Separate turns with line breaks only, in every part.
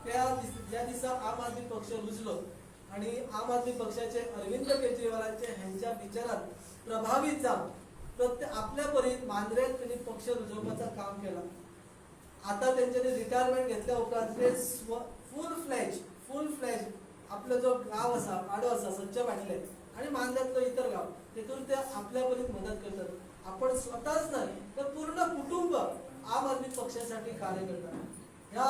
ज्या दिवसा आम आदमी पक्ष रुजलो आणि आम आदमी पक्षाचे अरविंद केजरीवालांचे ह्यांच्या विचारात प्रभावित जाऊन प्रत्येक आपल्या परीत मांद्रेत त्यांनी पक्ष रुजवण्याचं काम केलं. आता त्यांच्यानी रिटायरमेंट घेतल्या उपरांत ते फुल फ्लॅज आपलं जो गाव असा पाडो असा स्वच्छ वाटले आणि मांद्यातलं इतर गाव तिथून ते आपल्या परीत मदत करतात. आपण स्वतःच नाही तर पूर्ण कुटुंब आम आदमी पक्षासाठी कार्य करतात. ह्या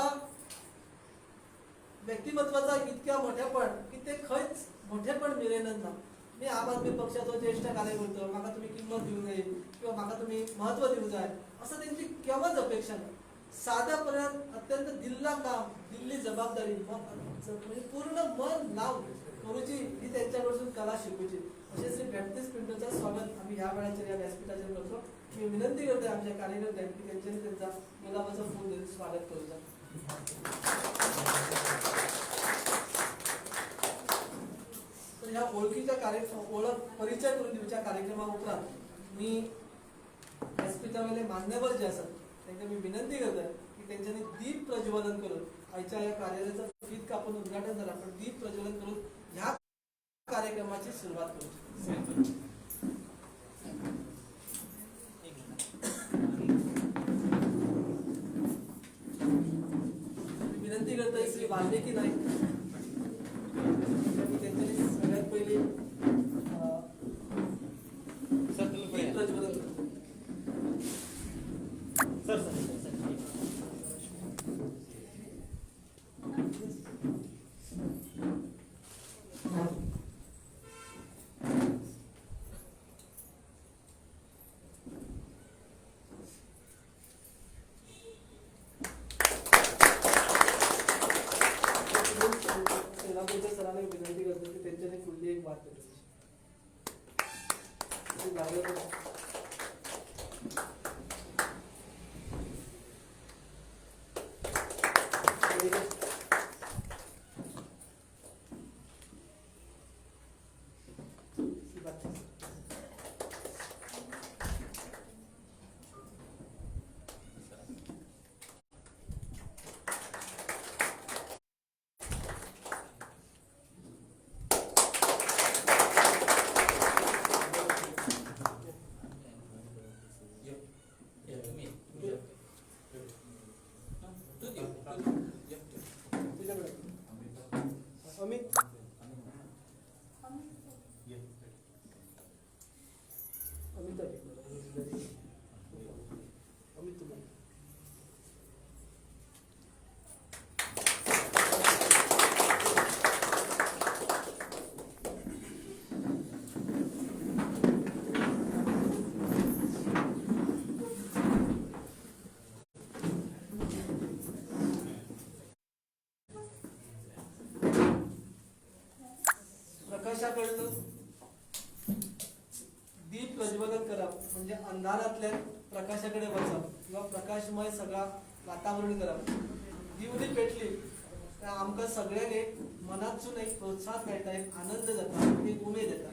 व्यक्तिमत्वाचा इतक्या मोठेपण की ते खंयच मोठेपण मिळेनच ना. मी आम आदमी पक्षाचो ज्येष्ठ कार्यकर्तो म्हाका तुम्ही किंमत दिवंक जाय किंवा म्हाका तुम्ही महत्व दिवंक जाय असं त्यांची केव्हाच अपेक्षा नाही. साध्यापर्यंत अत्यंत दिल्ला काम दिल्ली जबाबदारी म्हणजे पूर्ण मन लावून करूची ही त्यांच्याकडून कला शिकूची. असे श्री बॅप्टिस्ट पिंटोचं स्वागत आम्ही ह्या वेळाच्या या व्यासपीठाचेर करतो. मी विनंती करते आमच्या कार्यकर्त्यांक की त्यांच्यानी त्यांचा गुलाबाचं फूल देऊन स्वागत करूचा. तर ह्या ओळखीच्या ओळख परिचय करून दिवच्या कार्यक्रमा उपरांत मी व्यासपीठावरले मान्यवर जे असतात त्यांना मी विनंती करतोय की त्यांच्यानी दीप प्रज्वलन करून आजच्या या कार्यालयाचं फीत कापून उद्घाटन झालं पण दीप प्रज्वलन करून ह्या कार्यक्रमाची सुरुवात करू. विनंती करतोय श्री वाल्मिकी नाईक त्यांच्यानी सगळ्यात पहिली दीप प्रज्वलन करतो. सरांना विनंती करतो की त्यांच्याने पुढली एक बात करायची. दीप प्रज्वलन करप म्हणजे अंधारातल्या प्रकाशाकडे वचप किंवा प्रकाशमय सगळा वातावरण करप. दिवली पेटली तर आमकां सगळ्यांक एक मनातसून एक प्रोत्साहन मेळटा, एक आनंद जाता, एक उमेद येता.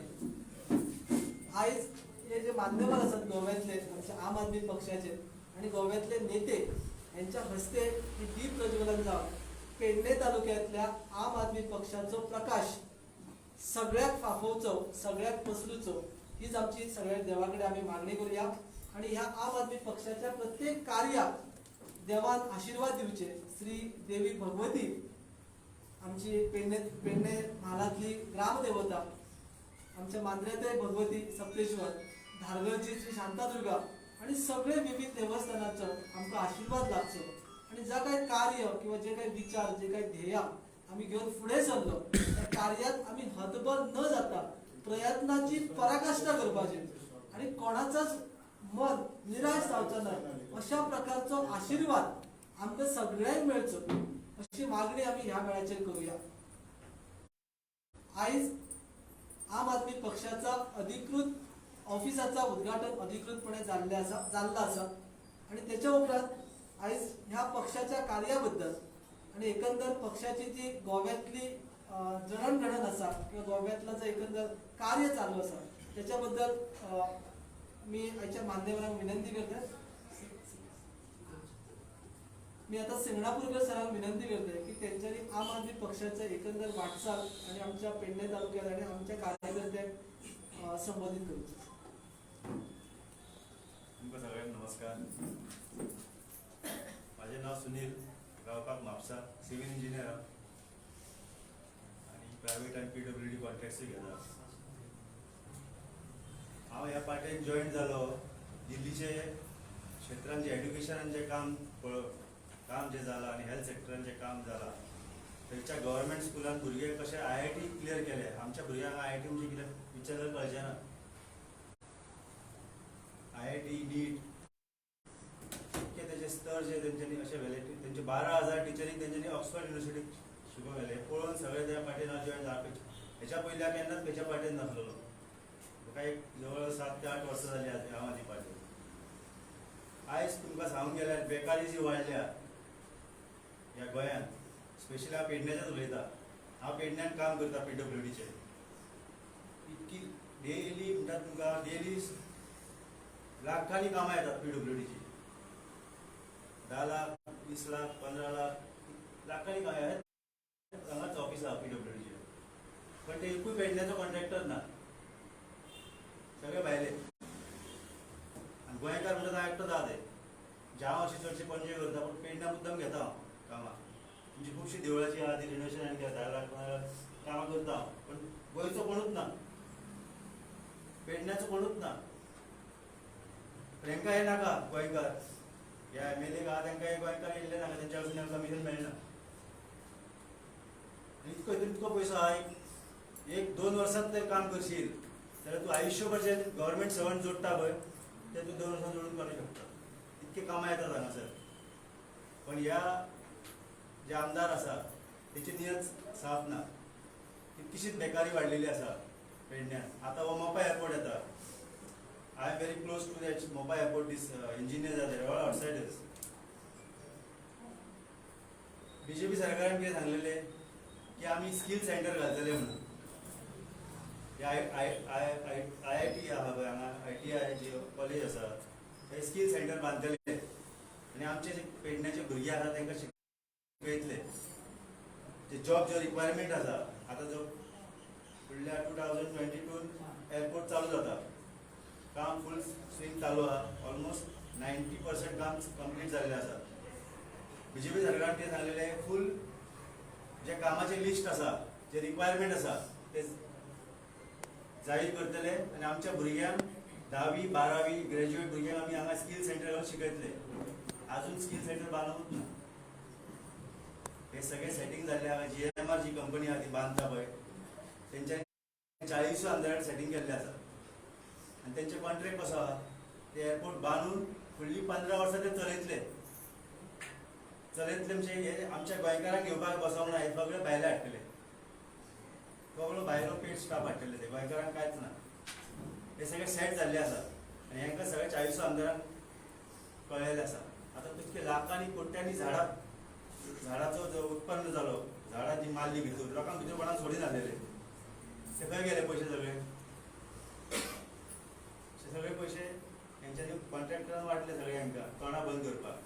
आयज हे जे मान्यवर असतात गोव्यातले आमचे आम आदमी पक्षाचे आणि गोव्यातले नेते यांच्या हस्ते हे दीप प्रज्वलन जावन पेडणे तालुक्यातल्या आम आदमी पक्षाचो प्रकाश सगळ्याक फाफोवचो, सगळ्याक पसरूचो हीच आमची सगळ्या देवाकडे आम्ही मागणी करूया. आणि ह्या आम आदमी पक्षाच्या प्रत्येक कार्याक देवान आशीर्वाद दिवचे. श्री देवी भगवती आमची पेडणे म्हालातली ग्रामदेवता, आमच्या मांद्रेते भगवती सप्तेश्वर, धारगळची श्री शांतादुर्गा आणि सगळे विविध देवस्थानाचो आमकां आशीर्वाद लाभचो. आणि जे काही कार्य किंवा जे काही विचार, जे काही ध्येय आम्ही घेऊन पुढे सरलो त्या कार्यात आम्ही हतबल न जाता प्रयत्नाची पराकाष्ठा करपाची आणि कोणाचाच मन निराश जावचा नाही अशा प्रकारचो आशीर्वाद आमकां सगळ्यांक मेळचो अशी मागणी आम्ही ह्या वेळाचेर करूया. आयज आम आदमी पक्षाचा अधिकृत ऑफिसाचा उद्घाटन अधिकृतपणे जाल्ला आसा आणि त्याच्या उपरांत आयज ह्या पक्षाच्या कार्याबद्दल आणि एकंदर पक्षाची जी गोव्यातली जडणघडण आसा किंवा गोव्यातलं जे एकंदर कार्य चालू आसा त्याच्याबद्दल मी आयच्या मान्यवरांक विनंती करते. मी आता सिंगणापूरकर सरांना विनंती करतोय की त्यांच्यानी आम आदमी पक्षाचं एकंदर वाटचाल आणि आमच्या पेडणे तालुक्यात आणि आमच्या कार्यकर्त्यांक संबोधित करू.
तुमकां सगळ्यांक नमस्कार. माझे नाव सुनील, गावपाक म्हापसा, सिव्हिल इंजिनियर आणि प्रायव्हेट आणि PWD कॉन्ट्रॅक्ट्स घेता. हांव ह्या पार्टेन जॉईन जालो दिल्लीचे क्षेत्रांत जे एड्युकेशनान जे काम जे जालां आनी हेल्थ सेक्टरान जे काम जालां थंयच्या गव्हर्मेंट स्कुलान भुरगे कशे IIT क्लियर केले. आमच्या भुरग्यांक IIT म्हणजे कितें विचारल्यार कळचें ना. IIT नीट इतके तेजे स्तर जे तेंच्यांनी अशे व्हॅलिटी तेंचे 12,000 टिचरींक तेंच्यांनी ऑक्सफर्ड युनिवर्सिटीक शिकोवले. पळोवन सगळे त्या पार्टेन हांव जॉईन जावपाक हेच्या पयल्या केन्नाच खंयच्या पार्टेन नासलेलो. म्हाका एक जवळ 7 ते 8 वर्सां जाली हांव आदी पार्टेन. आयज तुमकां सांगूंक गेल्यार बेकारी जी वाडल्या ह्या गोंयांत, स्पेशली हांव पेडण्याचेंच उलयतां. हांव पेडण्यान काम करता PWDचें. इतकी डेली म्हणटात तुमकां डेली लाखांनी कामां येतात PWDची. 10 लाख 20 लाख 15 लाख लाखांनी कामां येतात हांगाच ऑफिस आहा PWDचे. पण ते एकूय पेडण्याचो कॉन्ट्रॅक्टर ना, सगळे भायले. आनी गोंयकार म्हणटा तो एकटोच आहा ते. हांव अशें चडशे पणजे करता पूण पेडण्या मुद्दम घेता हांव कामां. म्हणजे खुबशीं देवळाची आहा ती रिनोवेशन आनी 10 लाख 15 लाख कामां करता हांव. पण गोंयचो कोणूच ना, पेडण्याचो कोणूच ना. तांकां हे नाका गोंयकार. ह्या MLA आहा तांकां हे गोंयकार येयल्ले नाका, तेंच्या कडसून तांकां कमिशन मेळना. इतको पयसो आहा. 1-2 वर्सांत ते काम करशील जाल्यार तूं आयुश्यभर जे गव्हर्मेंट सर्वंट जोडटा पळय ते तूं 2 वर्सांत जोडून काडूंक शकता. इतके कामां येतात हांगासर. पण ह्या जे आमदार आसा तेची नियत साफ ना. कितकीशीच बेकारी वाडलेली आसा पेडण्यान. आतां हो मोपा एअरपोर्ट येता. I am very close to that Mopa airport. These engineers are there, all outsiders. BJP सरकारान कितें सांगलेलें की आमी स्कील सेंटर घालतले म्हणून. IIT आहा पळय हांगा ITI जे कॉलेज आसा हे स्कील सेंटर बांदतले आनी आमचे जे पेडण्याचे भुरगे आसा तांकां शिकयतले. जे जॉब जो रिक्वायरमेंट आसा आतां जो फुडल्या 2022 एअरपोर्ट चालू जाता. काम फूल स्विंग चालू आहा. ऑलमोस्ट 90% काम कंप्लीट जाल्लें आसा. BJP सरकारान कितें सांगलेलें फूल जे कामाचे लिस्ट आसा जे रिक्वायरमेंट आसा ते जाहीर करतले आनी आमच्या भुरग्यांक 10वी 12वी ग्रॅज्युएट भुरग्यांक आमी हांगा स्कील सेंटर घालून शिकयतले. आजून स्कील सेंटर बांदूंकूच ना. हे सगळे सेटींग जाल्ले हांगा. GMR जी कंपनी आहा ती बांदता पळय तेंच्यांनी 40 आमदारांनी सेटींग केल्लें आसा. आनी तेंचे कॉन्ट्रॅक्ट कसो आहा ते एअरपोर्ट बांदून फुडलीं 15 वर्सां ते चलयतले म्हणजे हे आमच्या गोंयकारांक घेवपाक बसोंक ना. हे सगळे भायले हाडटले. सगळो भायलो पेड स्टाफ हाडटले. ते गोंयकारांक कांयच ना. हे सगळे सेट जाल्ले आसा आनी हांकां सगळे 40 आमदारांक कळयल्ले आसा. आतां कितके लाखांनी कोट्यांनी झाडाचो जो उत्पन्न जालो, झाडां जी मारली भितर, लोकांक भितर कोणाक सोडी जाल्लेले ते खंय गेले पयशे सगळे. सगळे पयशे हेंच्यांनी कॉन्ट्रॅक्टरान वाटले सगळे हांकां तोंडां बंद करपाक.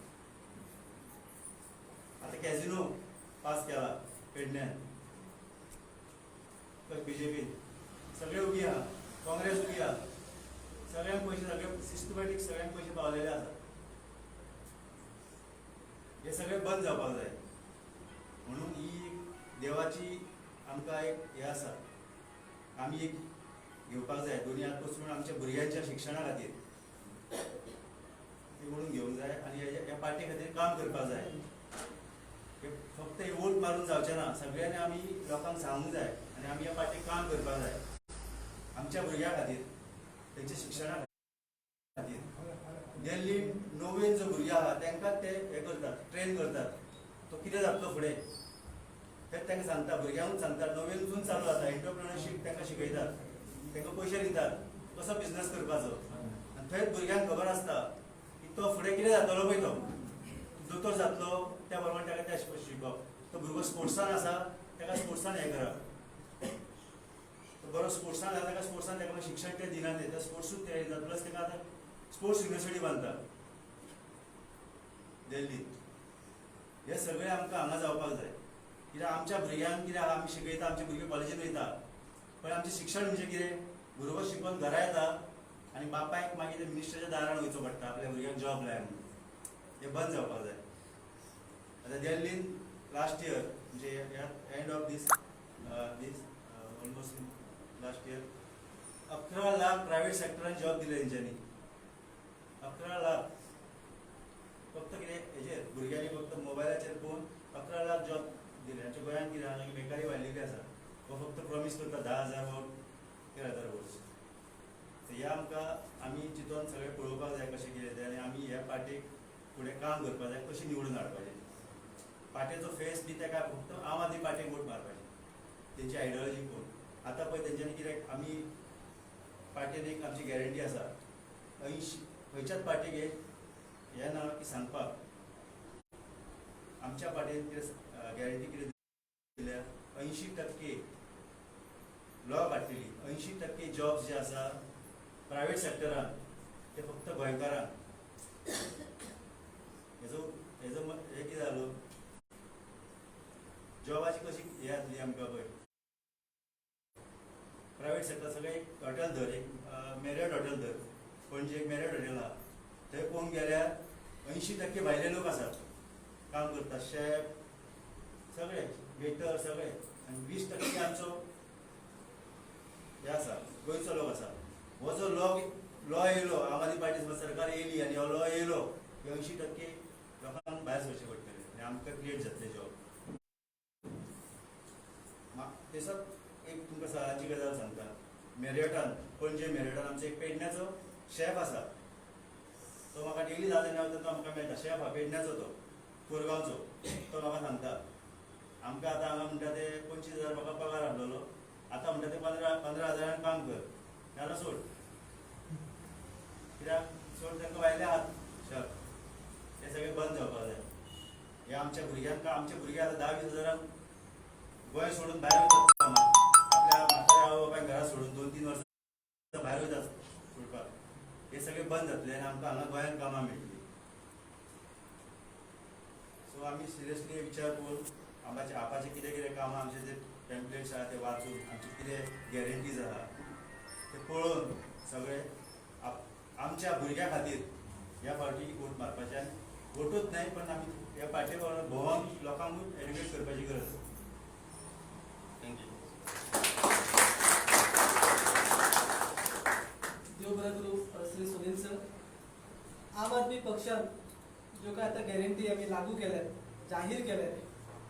आतां कॅझिनो पास केला पेडण्यान. BJP सगळे उगी आहा, काँग्रेस उगी आहा. सगळ्यांक पयशे सगळे सिस्टमॅटीक सगळ्यांक पयशे पावलेले आसा. हे सगळे बंद जावपाक जाय. म्हणून ही देवाची आमकां एक हे आसा. आमी एक घेवपाक जाय दोनी हात पसून आमच्या भुरग्यांच्या शिक्षणा खातीर ती म्हणून घेवंक जाय आनी ह्या पार्टी खातीर काम करपाक जाय. फक्त वोट मारून जावचें ना. सगळ्यांनी आमी लोकांक सांगूंक जाय आनी आमी ह्या पार्टीक काम करपाक जाय आमच्या भुरग्यां खातीर, तेंच्या शिक्षणा खातीर. दिल्ली 9वेन जो भुरगे आहा तांकां ते हे करतात, ट्रेन करतात. तो कितें जातलो फुडें तें तांकां सांगता. भुरग्यांकूच सांगतात. 9वेनसून चालू जाता. एंटरप्रिनरशीप तांकां शिकयतात, तांकां पयशे दितात कसो बिझनस करपाचो. आनी थंयच भुरग्यांक खबर आसता की तो फुडें कितें जातलो पळय. तो दोतोर जातलो त्या प्रमाणे ताका ते शिकप. तो भुरगो स्पोर्ट्सान आसा ताका स्पोर्ट्सान हें करप. तो बरो स्पोर्ट्सान आसा ताका स्पोर्ट्सान ताका शिक्षण ते दिनात. ते स्पोर्ट्सूच ते जाता. प्लस ताका आतां स्पोर्ट्स युनिवर्सिटी बांदता दिल्लीत. हे सगळे आमकां हांगा जावपाक जाय. कित्याक आमच्या भुरग्यांक कित्याक आमी शिकयता, आमचे भुरगे कॉलेजीन वयता, पण आमचें शिक्षण म्हणजे कितें? भुरगो शिकून घरा येता आनी बापायक मागीर ते मिनिस्टराच्या दारान वयचो पडटा आपल्या भुरग्यांक जॉब लाय म्हणून. हे बंद जावपाक जाय. आतां दिल्लीन लास्ट इयर म्हणजे end of these almost last year 11 lakh private सेक्टरान जॉब दिले तेंच्यांनी. 11 लाख फक्त कितें हेचेर भुरग्यांनी फक्त मोबायलाचेर पळोवन 11 लाख जॉब दिले. आमच्या गोंयांत कितें आसा की बेकारी वाडलेली आसा. तो फक्त प्रॉमीस करता 10,000 वोट 13,000 वोट्स. हे आमकां आमी चिंतून सगळें पळोवपाक जाय कशें कितें तें, आनी आमी ह्या पार्टीक फुडें काम करपाक जाय, कशी निवडून हाडपाचें. पार्टीचो फेस बी तेका फक्त आम आदमी पार्टीक वोट मारपाची तेंची आयडियोलॉजी पळोवन. आतां पळय तेंच्यांनी कित्याक आमी पार्टीन एक आमची गॅरंटी आसा 80 खंयच्याच पार्टीक एक हें ना की सांगपाक आमच्या पार्टीन कितें गॅरंटी कितें दिल्या 80% लॉ काडटली. 80% जॉब्स जे आसा प्रायवेट सेक्टरान ते फक्त गोंयकारांक. हेजो हे कितें जालो जॉबाची कशी हे जातली आमकां पळय. प्रायवेट सेक्टर सगळें एक हॉटेल धर, एक मेरियट हॉटेल धर, पणजे एक मेरियट हॉटेल आहा, थंय पळोवंक गेल्यार 80% भायले लोक आसात काम करता, शेफ सगळे, वेटर सगळे, आनी 20% आमचो हे आसा गोंयचो लोक आसा. हो जो लॉ येयलो आम आदमी पार्टी सरकार येयली आनी हो लॉ येयलो, 80% लोकांक भायर सरचें पडटलें आनी आमकां क्रिएट जातले जॉब. तेसत एक तुमकां सणाची गजाल सांगता. मेरियटान पणजे मेरियटान आमचो एक पेडण्याचो शेफ आसा. तो म्हाका डेली 10 जाणां तो म्हाका मेळटा. शेफ हा पेडण्याचो, तो कोरगांवचो. तो म्हाका सांगता आमकां आतां हांगा म्हणटा ते 25,000 म्हाका पगार आहलोलो, आतां म्हणटा ते 15,000 काम कर. नाजाल्यार सोड. कित्याक सोड तांकां भायले आहात शेफ. ते सगळें बंद जावपाक जाय. हे आमच्या भुरग्यांक आमचे भुरगे आतां 10-20 गोंय सोडून भायर वयतात कामाक. आपल्या म्हाताऱ्या आवय बापायक घरा सोडून 2-3 वर्सां भायर वयतात सोडपाक. हे सगळें बंद जातलें आनी आमकां हांगा गोंयांत कामां मेळटलीं. सो आमी सिरियसली विचार करून आपाचें कितें कितें कामां आमचे जे टेम्पलेट्स आहा ते वाचून आमचे कितें गॅरंटीज आहा ते पळोवन सगळे आमच्या भुरग्यां खातीर ह्या पार्टीक वोट मारपाचें. आनी वोटूच न्हय पण आमी ह्या पार्टी भोंवून लोकांकूय एडुकेट करपाची गरज. थँक्यू.
देव बरें करूं श्री सुनील सर. आम आदमी पक्षान ज्यो काय आतां गॅरंटी आमी लागू केल्यात, जाहीर केल्यात,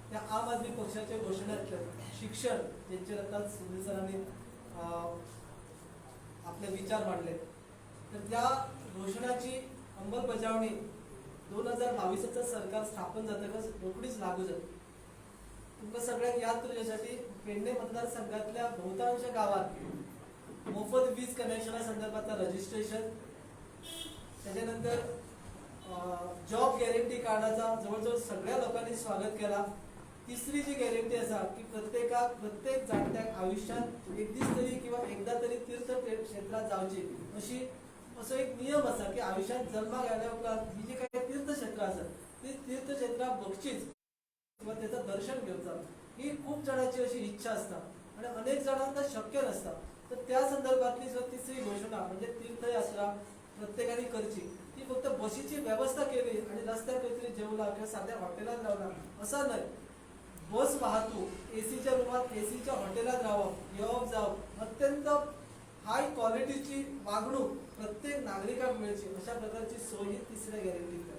त्या आम आदमी पक्षाच्या घोशणांतल्यान शिक्षण जेंचेर आतां सुनील सरांनी आपले विचार मांडले, तर त्या घोशणाची अंमलबजावणी 2022 सरकार स्थापन जातकच रोखडीच लागू जाता. तुमकां सगळ्यांक याद तुमच्यासाठी पेडणे मतदारसंघातल्या बहुतांश गावात मोफत वीज कनेक्शना संदर्भातलं रजिस्ट्रेशन, त्याच्यानंतर जॉब गॅरंटी कार्डाचा जवळजवळ सगळ्या लोकांनी स्वागत केला. तिसरी जी गॅरंटी असा की प्रत्येक जाणट्याक आयुष्यात एक दीस तरी किंवा एकदा तरी तीर्थ क्षेत्रात जावची असो एक नियम असा की आयुष्यात जन्माक आल्या उपरांत ही जी काही तीर्थक्षेत्रां आसात ती तीर्थक्षेत्रां बघचीच किंवा त्याचं दर्शन घेवचा ही खूप जणांची अशी इच्छा असता आणि अनेक जणांना शक्य नसता. तर त्या संदर्भातली जो तिसरी घोषणा म्हणजे तीर्थयात्रा प्रत्येकाने करची, ती फक्त बशीची व्यवस्था केली आणि रस्त्यार काहीतरी जेवला किंवा साध्या हॉटेलात रावला असं नाही. बस वाहतूक एसीच्या रूमात एसीच्या हॉटेलात रावप, येवप जावप, अत्यंत हाय क्वालिटीची वागणूक प्रत्येक नागरिकांक मिळची अशा प्रकारची सोय ही तिसऱ्या गॅरंटीत.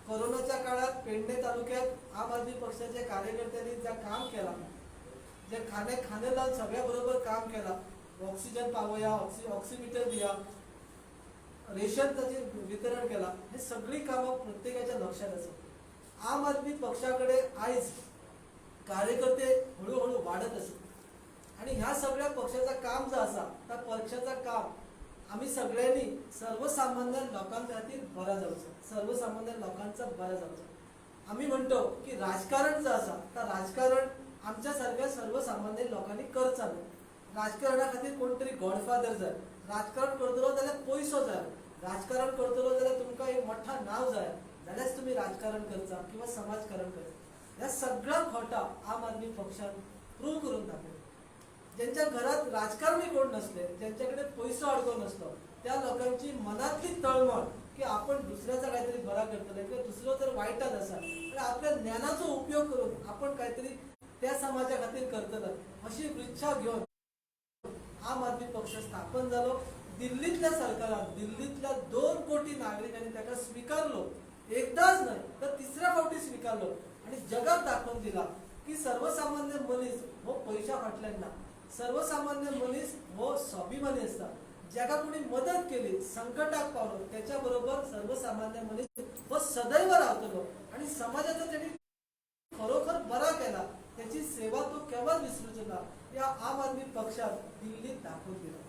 कोरोनाच्या काळात पेडणे तालुक्यात आम आदमी पक्षाच्या कार्यकर्त्यांनी जे काम केला, जे खाणे लावून सगळ्या बरोबर काम केला, ऑक्सिजन पावया, ऑक्सिमीटर दिया, रेशनचे वितरण केला, हे सगळी कामं प्रत्येकाच्या लक्षात असत. आम आदमी पक्षाकडे आयज कार्यकर्ते हळूहळू वाढत असत आणि ह्या सगळ्या पक्षाचं काम जो असा त्या पक्षाचं काम आम्ही सगळ्यांनी सर्वसामान्य लोकांखातीर बरा जावचो, सर्वसामान्य लोकांचा बरा जावचो. आम्ही म्हणतो की राजकारण जो असा तर राजकारण आमच्या सारख्या सर्वसामान्य लोकांनी करचा न्हय. राजकारणा खातीर कोण तरी गॉडफादर जाय, राजकारण करतलो जाल्यार पयसो जाय, राजकारण करतलो जाल्यार तुमकां एक मोठा नाव जाय, जाल्यारच तुम्ही राजकारण करता किंवा समाजकारण करता. ह्या सगळा खोटा आम आदमी पक्षान प्रूव्ह करून दाखवलं. ज्यांच्या घरात राजकारणी कोण नसले, ज्यांच्याकडे पैसो अडको नसलो, त्या लोकांची मनातली तळमळ की आपण दुसऱ्याचा काहीतरी बरा करतले किंवा दुसरो जर वाईटात असा तर आपल्या ज्ञानाचा उपयोग करून आपण काहीतरी त्या समाजा खातीर करतलं अशी इच्छा घेऊन आम आदमी पक्ष स्थापन झालो. दिल्लीतल्या सरकारान दिल्लीतल्या 2 कोटी नागरिकांनी त्याला स्वीकारलो. एकदाच नाही तर तिसऱ्या फावटी स्वीकारलो आणि जगात दाखवून दिला की सर्वसामान्य मनीस हो पैशा फाटल्यान ना, सर्वसामान्य मनीस हो स्वाभिमानी असता. ज्याका कोणी मदत केली, संकटात पावलो, त्याच्याबरोबर सर्वसामान्य मनीस हो सदैव राहतलो आणि समाजाचा त्यांनी खरोखर बरा केला, त्याची सेवा तो केव्हाच विसरूच ना. या आम आदमी पक्षात दिल्लीत दाखवून दिला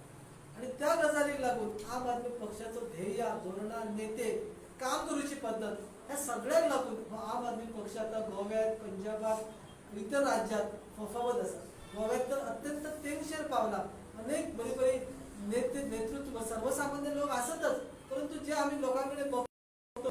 आणि त्या गजालीक लागून आम आदमी पक्षाचं ध्येय, धोरणा, नेते, काम करूची पद्धत ह्या सगळ्याक लागून आम आदमी पक्ष आता गोव्यात, पंजाबात, इतर राज्यात फफावत असा. गोव्यात तर अत्यंत तेंगशेर पावला. अनेक बरी बरी नेतृत्व सर्वसामान्य लोक असतच, परंतु जे आम्ही लोकांकडे बघतो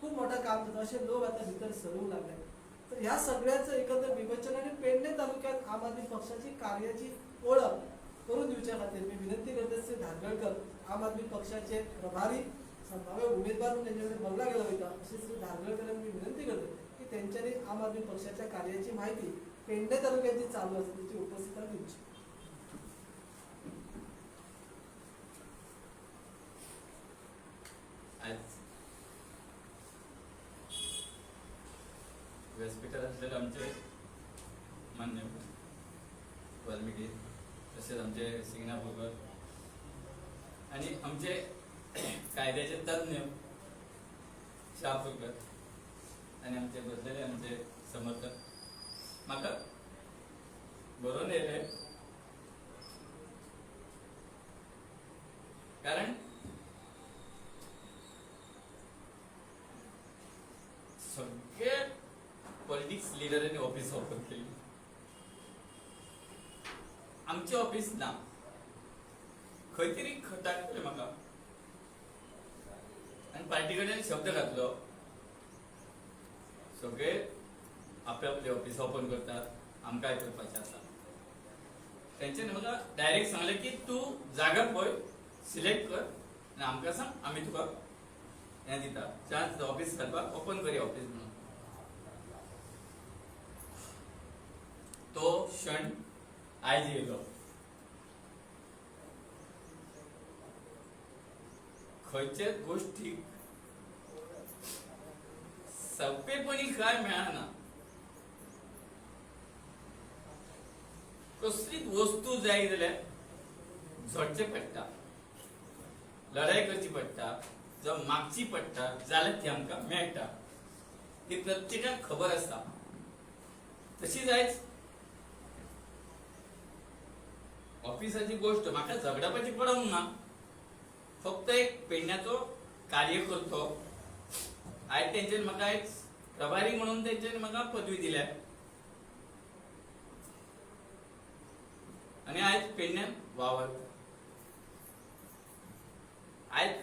खूप मोठं काम करतो असे लोक आता भितर सरू लागले. तर ह्या सगळ्याचं एकंदर विवेचन आणि पेडणे तालुक्यात आम आदमी पक्षाची कार्याची ओळख करून दिवच्या खातीर मी विनंती करते श्री धारगळकर, आम आदमी पक्षाचे प्रभारी संभाव्य उमेदवार म्हणून त्यांच्याकडे बघला गेला होता, असे श्री धारगळकर मी विनंती करते की त्यांच्यानी आम आदमी पक्षाच्या कार्याची माहिती पेडणे तालुक्यात जी चालू असते त्याची उपस्थिती दिवची.
आज व्यासपीठात असलेले आमचे मान्य वाल्मिकी, तसेच आमचे सिंगणापूरकर आणि आमचे कायद्याचे तज्ञ शहापूरकर आणि आमचे बसलेले आमचे समर्थक म्हाका बरोवन येयले, कारण सगळे पॉलिटिक्स लिडरांनी ऑफिस ओपन केली. आमचे ऑफिस ना खंय तरी खटाकले म्हाका आणि पार्टी कडेन शब्द घातलो, सगळे आपले आपले ऑफिस ओपन करतात, आमकांय करपाचें आसा. तेंच्यांनी म्हाका डायरेक्ट सांगलें की तूं जागा पळय, सिलेक्ट कर आनी आमकां सांग, आमी तुका हें दिता चान्स ऑफिस घालपाक, ओपन करया ऑफिस म्हणून. तो क्षण आयज येयलो. खंयच्याच गोष्टीक सोंपेपणी काय मेळना. कसलीच वस्तू जाय जाल्यार झडचें पडटा, लढाई करची पडटा, जर मागची पडटा जाल्यार ती आमकां मेळटा. ही प्रत्येकाक खबर आसता. तशीच आयज ऑफिसाची गोष्ट म्हाका झगडपाची पडोंक ना. फक्त एक पेडण्याचो कार्यकर्तो. आयज तेंच्यांनी म्हाका एक प्रभारी म्हणून तेंच्यांनी म्हाका पदवी दिल्या आणि आयज पेडण्यान वावरता. आयज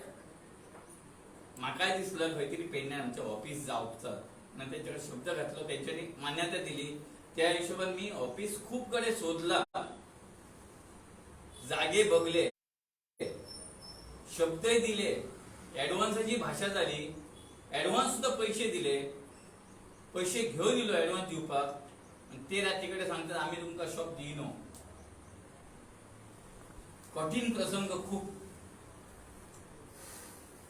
म्हाका दिसलं खंय तरी पेडण्यान आमचें ऑफिस जावपाचो आनी तेंचे कडेन शब्द घातलो, तेंच्यांनी मान्यता दिली. त्या हिशोबान मी ऑफिस खूब कडेन सोदला, जागे बघले, शब्दय दिले, ऍडव्हान्साची भाषा झाली, ऍडव्हान्स सुद्धा पैसे दिले, पैसे घेऊन दिलो ऍडव्हान्स दिवपाक, आणि ते रात्री कडे सांगतात आम्ही तुमका शॉप दिनो. कठीण प्रसंग खूप.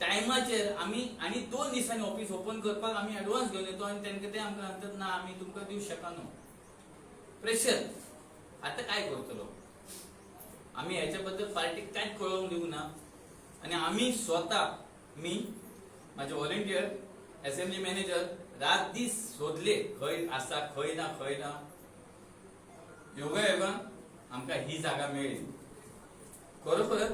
टायमाचेर आम्ही आणि 2 दिसांनी ऑफिस ओपन करपाक आम्ही ऍडव्हान्स घेऊन येतो आणि तेंका ते आमकां सांगतात ना आम्ही तुमका दिवं शकना. प्रेशर. आता काय करतलो आम्ही? ह्याच्याबद्दल पार्टीक कांयच कळोवंक दिवंक ना. आणि आम्ही स्वतः, मी, माझे व्हॉलेंटियर, असेंब्ली मॅनेजर रात दीस शोधले खंय आसा, खंय ना, खंय ना. योगायोगान आमकां ही जागा मेळ्ळी. खरोखर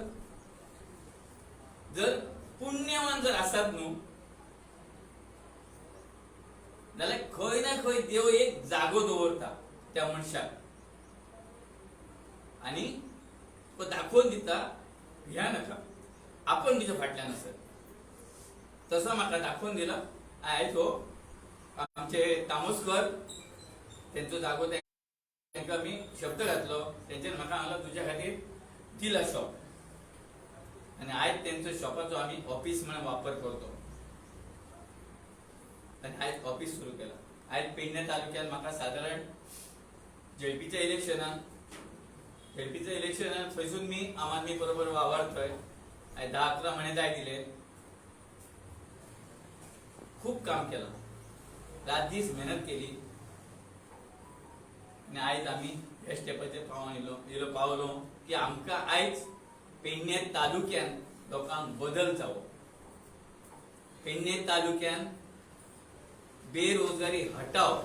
जर पुण्यवान जर आसात न्हू जाल्यार खंय ना खंय देव एक जागो दवरता त्या मनशाक आणि तो दाखवून दिता ह्या नका आपण तिच्या फाटल्यान आसत. तसो म्हाका दाखवून दिला आहे तो आमचे तामोसकर त्यांचो जागो त्यांना मी शब्द घातलो त्यांच्यान म्हाका हांगा तुझ्या खातीर दिला शॉप आणि आयज त्यांचो शॉपाचो आम्ही ऑफिस म्हणून वापर करतो आणि आयज ऑफिस सुरू केला. आयज पेडणे तालुक्यात म्हाका साधारण जेडपीच्या इलेक्शनात थंयसून मी आम आदमी बरोबर वावरतोय. 10-11 महिने जाय दिले. खूप काम केलं, रात दीस मेहनत केली आणि आयज आम्ही ह्या स्टेपाचेर पावलो की आमकां आयज पेडणे तालुक्यान लोकांक बदल जावो. पेडणे तालुक्यान बेरोजगारी हटाव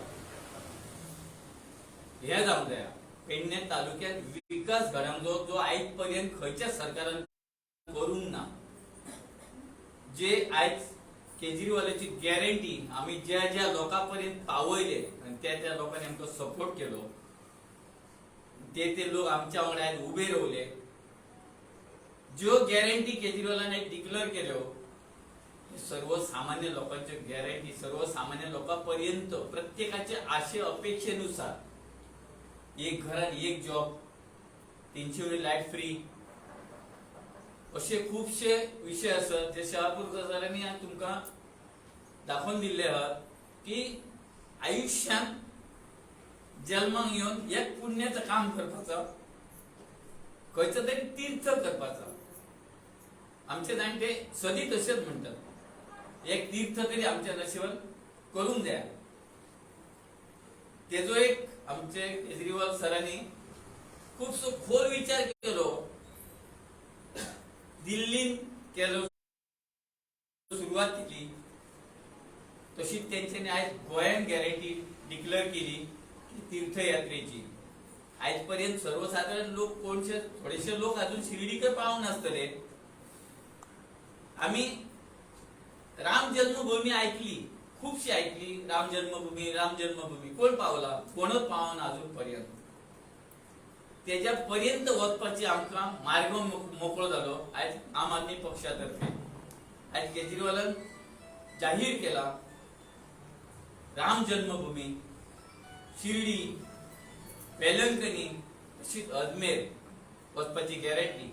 हे जावंक जाय. पेडणे तालुक्यात विकास घडांचो जो आयज पर्यंत खंयच्या सरकारान करूंक ना. जे आयज केजरीवालाची गॅरंटी आम्ही ज्या लोकांपर्यंत पावयले आणि त्या लोकांनी आमकां सपोर्ट केलो ते लोक आमच्या वांगडा आयज उबे रावले. ज्यो गॅरंटी केजरीवालान डिक्लेअर केल्यो सर्वसामान्य लोकांच्या गॅरंटी सर्वसामान्य लोकांपर्यंत प्रत्येकाच्या आशे अपेक्षेनुसार एक घरात एक जॉब 300 युनिट लाईट फ्री असे खूपशे विषय असत जे शहापूर गजाल्यांनी तुमकां दाखवून दिल्ले आहात की आयुष्यात जन्माक येवन एक पुण्याचं काम करपाचा खंयचं तरी तीर्थ करपाचा. आमचे जाणटे सदी तशेंच म्हणटात एक तीर्थ तरी आमच्या नशिबान करूंक जाय. तेजो एक आमचे केजरीवाल सरांनी खूपसो खोल विचार केलो. दिल्लीन केलो सुरुवात केली तशीच तेंच्यांनी आयज गोंयान गॅरंटी डिक्लेअर केली की तीर्थयात्रेची. आयज पर्यंत सर्वसाधारण लोक कोणशे थोडेशे लोक अजून शिर्डीकर पावून नासतले. आम्ही राम जन्मभूमी ऐकली, खूपशी ऐकली. राम जन्मभूमी कोण पावला? कोणच पावना अजून पर्यंत. त्याच्या पर्यंत वचपाची आमकां मार्ग मोकळो जालो आयज आम आदमी पक्षातर्फे. आयज केजरीवालान जाहीर केला राम जन्मभूमी, शिर्डी, वेलंकनी तशीच अजमेर वचपाची गॅरंटी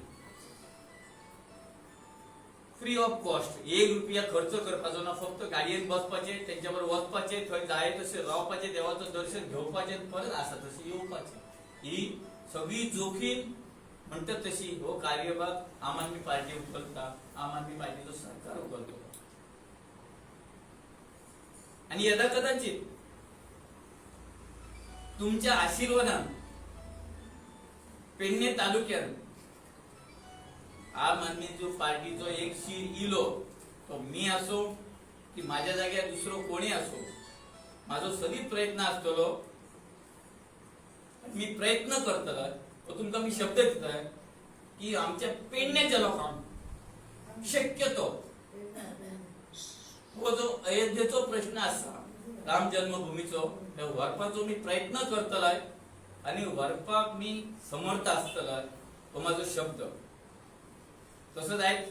फ्री ऑफ कॉस्ट. 1 रुपया खर्च करपाचो ना. फक्त गाडयेन बसपाचे, त्यांच्या बरोबर वचपाचे, थंय जाय तसे रावपाचे, देवाचं दर्शन घेवपाचे, परत आसा तसे येवपाचे. ही सगळी जोखीम म्हणतात तशी हो कार्यभाग आम आदमी पार्टी उखलता. आम आदमी पार्टीचो सरकार उखलतो. आणि यदा कदाचित तुमच्या आशीर्वादान पेडणे तालुक्यात आम आदमी जो पार्टीचो एक शीर इलो तो मी असो की माझ्या जाग्यार दुसरो कोणी असो, माझो सदीच प्रयत्न आसतलो. मी प्रयत्न करतलो. तुमकां मी शब्द दितोय की आमच्या पेडण्याच्या लोकांक शक्यतो हो जो अयोध्येचो प्रश्न आसा राम जन्मभूमीचो व्हरपाचो मी प्रयत्न करतलोय आणि व्हरपाक मी समर्थ आसतलोय. हो माझो शब्द. तसंच आयज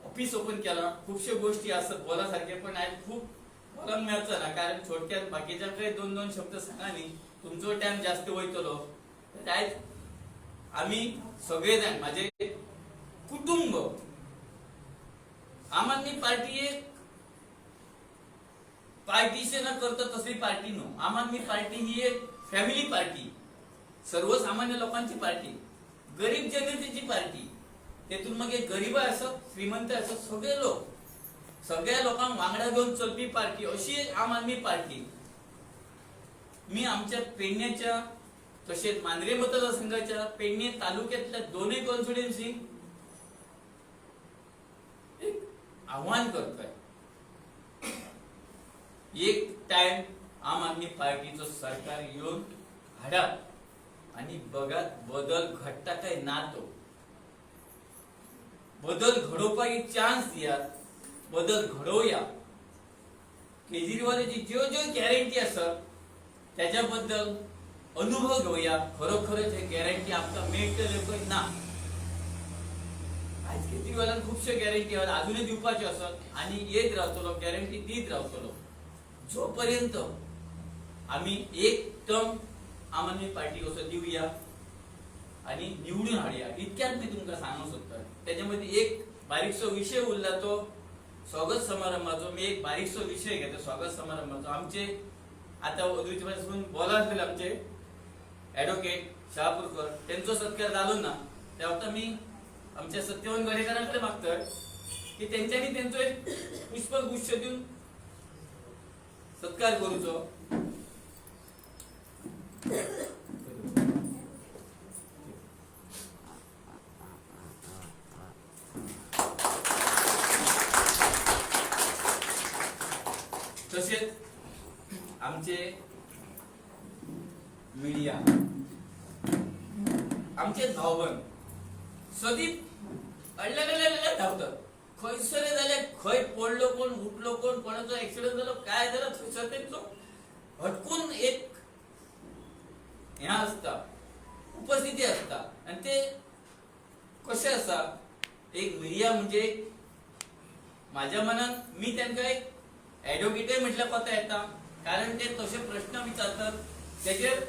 ऑफिस ओपन केला. खूपशे गोष्टी असतात बोला सारखे पण आयज खूप बोलांक मेळचा ना कारण थोडक्यात बाकीच्यांकडे 2-2 शब्द सांगा न्ही. तुमचो टाइम जास्त वयतलो. आयज आम्ही सगळे जाण माझे कुटुंब आम आदमी पार्टी एक पार्टीशन करता तसली पार्टी न्हू. आम आदमी पार्टी ही एक फॅमिली पार्टी, सर्वसामान्य लोकांची पार्टी, गरीब जनतेची पार्टी. तेतून मग गरीब असत श्रीमंत असत सगळे लोक सगळ्या लोकांक वांगडा घेऊन चलपी पार्टी अशी आम आदमी पार्टी. मी आमच्या पेडण्याच्या तसेच मांद्रे मतदारसंघाच्या पेडणे तालुक्यातल्या दोन्ही कॉन्स्टिट्युएन्सी एक आव्हान करतोय. एक टाइम आम आदमी पार्टीचं सरकार येऊन हाडात आणि बघात बदल घडता काय ना. तो बदल घडोवपाक एक चान्स दियात. बदल घडोवया. केजरीवालाची ज्यो गॅरंटी असत त्याच्याबद्दल अनुभव घेऊया. खरोखरच हे गॅरंटी आमकां मेळटले काय ना. आयज केजरीवालान खुबश्यो गॅरंटी अजूनही दिवपाच्यो आसत आनी येत रावतलो, गॅरंटी दीत रावतलो जो पर्यंत आम्ही एक टर्म आम आदमी पार्टी कसो दिवया आणि निवडून हाडया इतक्यात मी तुमकां सांगूंक सोदता. त्याच्यामध्ये एक बारीकसो विषय उरला तो स्वागत समारंभाचो. मी एक बारीकसो विषय घेता स्वागत समारंभाचो. आमचे आता अदूचे पासून बोला आसलेले आमचे ॲडव्होकेट शहापूरकर त्यांचो सत्कार जालो ना त्या वक्ता मी आमच्या सत्यवान गोरेकारांकडे मागतोय की त्यांच्यानी त्यांचो एक पुष्पगुच्छ देऊन सत्कार करूचो. तसेच आमचे मीडिया आमचे धावबंद सदीप अडल्या धावतात. खंयसरे जाल्यार खंय पडलो कोण उठलो कोण कोणाचो ऍक्सिडेंट जालो काय जालो थंयसर तेंचो हटकून एक हे असता उपस्थिती असता. आणि ते कशें आसा एक मीडिया म्हणजे माझ्या मनान मी त्यांना एक ॲडव्होकेटय म्हटल्यार कोता येता. कारण ते तसे प्रश्न विचारतात तेजेर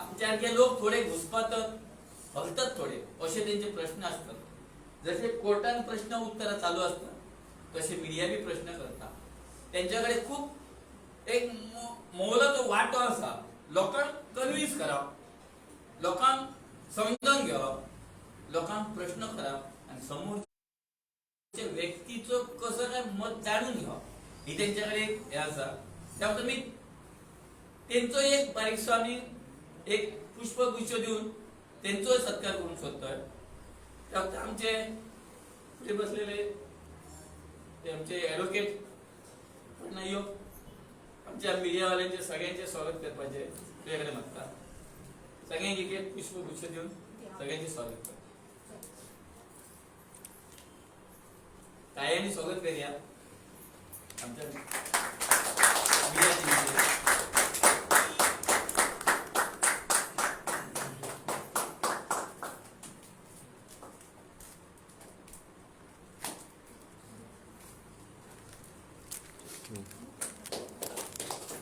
आमच्यासारखे लोक थोडे घुसपातात हलतात थोडे असे त्यांचे प्रश्न असतात. जसे कोर्टान प्रश्न उत्तरां चालू असतात तसे मीडिया बी प्रश्न करता. त्यांच्याकडे खूप एक मोलाचो वाटो आसा लोकांक कन्विन्स करप, लोकांक समजून घेवप, लोकांक प्रश्न करप आणि समोरच्या व्यक्तीचो कसं काय मत जाणून घेवप ही त्यांच्याकडे एक हे आसा. त्यामुळे मी त्यांचो एक बारीकसो आम्ही एक पुष्पगुच्छ देऊन त्यांचो सत्कार करूंक सोदतोय. त्यामुळे आमचे पुढे बसलेले ते आमचे ॲडव्होकेट यो आमच्या मीडियावाल्यांचे सगळ्यांचे स्वागत करपाचे तुझ्याकडे मागता. सगळ्यांक एक एक पुष्पगुच्छ देऊन सगळ्यांचे स्वागत कर. तायांनी स्वागत करूया आमच्या मीडियाचे.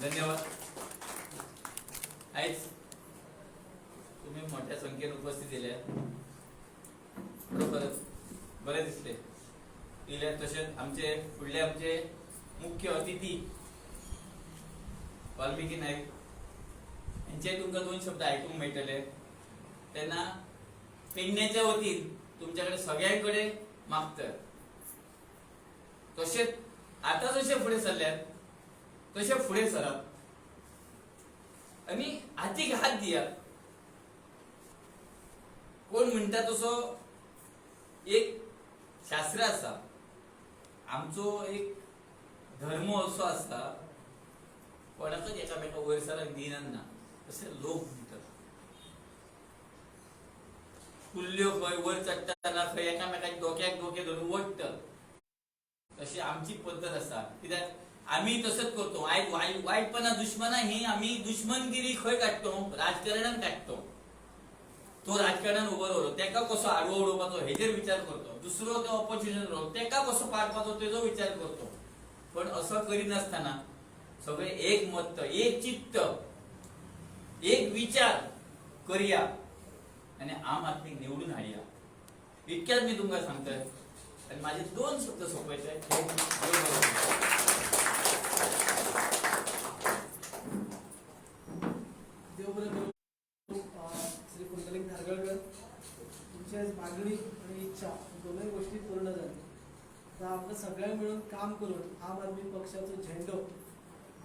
धन्यवाद. आज तुम्ही मोठ्या संख्येने उपस्थित दिल्या खरोखरच बरे दिसले. तसेच आमचे फुडले आमचे मुख्य अतिथी वाल्मिकी नाईक यांचे तुमकां दोन शब्द ऐकूंक मेळटले. त्यांना पेडण्याच्या वतीन तुमच्याकडे सगळ्यांकडे मागतात. तसेच आता जसे पुढे सरल्यात तसे पुढे सरप आणि हातीक हात दिया. कोण म्हणता तसो एक शास्त्र आसा आमचो एक धर्म असो आसा कोणाकच एकामेका वयर सराक दिनात ना तसे लोक दितात. कुल्ल्यो खंय वर चडटाना खंय एकामेकाच्या डोक्याक डोके धरून ओडटात तशी आमची पद्धत आसा. कित्याक आम्ही तसंच करतो. वाईटपणा दुश्मना ही आम्ही दुश्मनगिरी खंय काडटो राजकारणान काडटो. तो राजकारणान उबो रावलो तेका कसो आडवो उडोवपाचो हेजेर विचार करतो. दुसरो तो ऑपोजिशन रावलो तेका कसो पाडपाचो तेजो विचार करतो. पण असं करिनासतना सगळे एक मत एक चित्त एक विचार करूया आणि आम आदमीक निवडून हाडया इतक्यात मी तुमकां सांगतोय. आणि माझे दोन शब्द सोपवायचे
श्री कुंडलिक धारगळकर तुमची आज मागणी आणि इच्छा दोनही गोष्टी पूर्ण झाल्या. तर आपण सगळ्या मिळून काम करून आम आदमी पक्षाचो झेंडो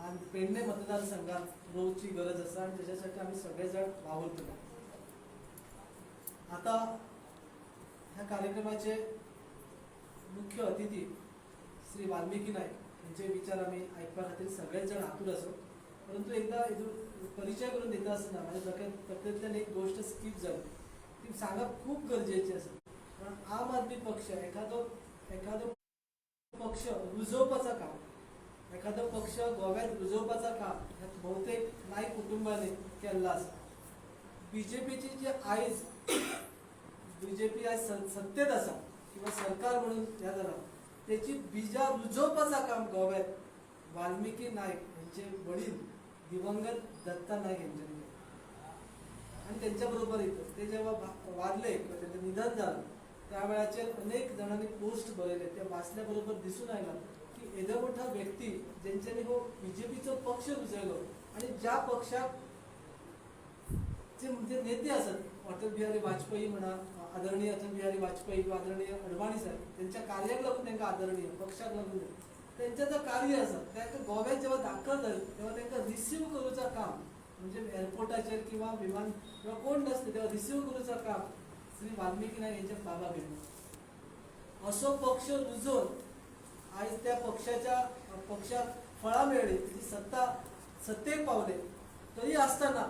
आणि पेडणे मतदारसंघात रोवची गरज असा आणि त्याच्यासाठी आम्ही सगळेजण वावरतो. आता ह्या कार्यक्रमाचे मुख्य अतिथी श्री वाल्मिकी नाईक यांचे विचार आम्ही ऐकपा खातीर सगळेच जण आतुर असो. परंतु एकदा परिचय करून देता असताना माझ्या तकलेंतल्यान एक गोष्ट स्किप झाली ती सांगप खूप गरजेची असा. कारण आम आदमी पक्ष एखादो पक्ष रुजवपाचा काम एखादो पक्ष गोव्यात रुजवपाचा काम ह्यात बहुतेक नाईक कुटुंबाने केल्ला असा. बीजेपीची जी आयज बीजेपी आज सत्तेत असा किंवा सरकार म्हणून ह्या जाणार त्याची बीजा रुजोवपाचा काम गोव्यात वाल्मिकी नायक यांचे वडील दिवंगत दत्ता नायक यांच्यानी केलं. आणि त्यांच्या बरोबर येतं ते जेव्हा वारले किंवा त्यांचं निधन झालं त्यावेळाचे अनेक जणांनी पोस्ट बरयले त्या वाचल्याबरोबर दिसून आयला की एवढा मोठा व्यक्ती ज्यांच्यानी हो बीजेपीचो पक्ष रुजयलो आणि ज्या पक्षात जे म्हणजे नेते असत अटल बिहारी वाजपेयी म्हणा आदरणीय अटल बिहारी वाजपेयी किंवा आदरणीय अडवाणी साहेब त्यांच्या कार्याक लागून त्यांना आदरणीय पक्षाक लागून त्यांचं जे कार्य असत त्या गोव्यात जेव्हा दाखल झाले तेव्हा त्यांना रिसीव्ह करूचा काम म्हणजे एअरपोर्टाचेर किंवा विमान किंवा कोण नसते तेव्हा रिसीव्ह करूचा काम श्री वाल्मिकी नायक यांच्या बाबा केलं. असो पक्ष रुजून आज त्या पक्षात फळा मिळाली जी सत्तेक पावले तरी असताना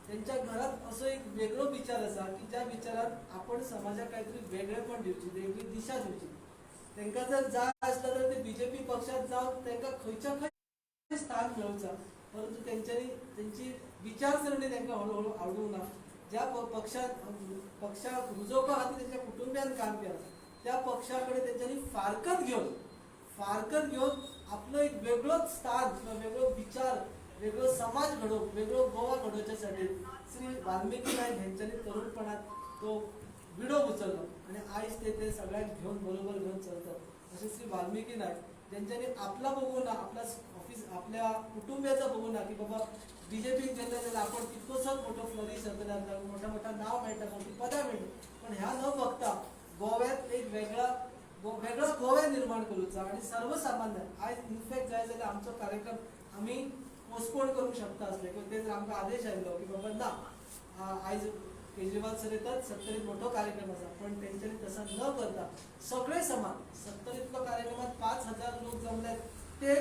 त्यांच्या घरात असं एक वेगळं विचार असा की ज्या विचारात आपण समाजात काहीतरी वेगळेपण दिवची वेगळी दिशा दिवची त्यांना जर जाय असलं तर ते बीजेपी पक्षात जाऊन त्यांना खंयच्या खंय स्थान मिळवचा परंतु त्यांची विचारसरणी त्यांना हळूहळू आवडू ना ज्या पक्षाक रुजोवपा खातीर त्यांच्या कुटुंबियान काम केलं त्या पक्षाकडे त्यांच्यानी फारकत घेऊन आपलं एक वेगळंच स्थान किंवा वेगळो विचार वेगळो समाज घडोवप वेगळो गोवा घडोवच्यासाठी श्री वाल्मिकी नायक यांच्यानी तरुणपणात तो विडो उचललो आणि आयज ते सगळ्यांक घेऊन बरोबर घेऊन चलतात असे श्री वाल्मिकी नायक ज्यांच्यानी आपला बघून आपला ऑफिस आपल्या कुटुंबियाचा बघून की बाबा बीजेपी गेले जाल्यार आपण कितकोसोच मोठो फ्लरिश जातले मोठा नाव मेळटा मोठी पदां मेळटा पण ह्या न बघता गोव्यात एक वेगळा गोवा निर्माण करूचा आणि सर्वसामान्य आयज इनफॅक्ट जाय जाल्यार आमचो कार्यक्रम आम्ही पोस्टपोन करूंक शकता असले किंवा ते जर आमकां आदेश आयलो की बाबा ना आयज केजरीवाल सर येतात सत्तरीत मोठो कार्यक्रम असा पण त्यांच्यानी तसा न करता सगळे समान सत्तरीतलो कार्यक्रमात 5,000 लोक जमल्यात ते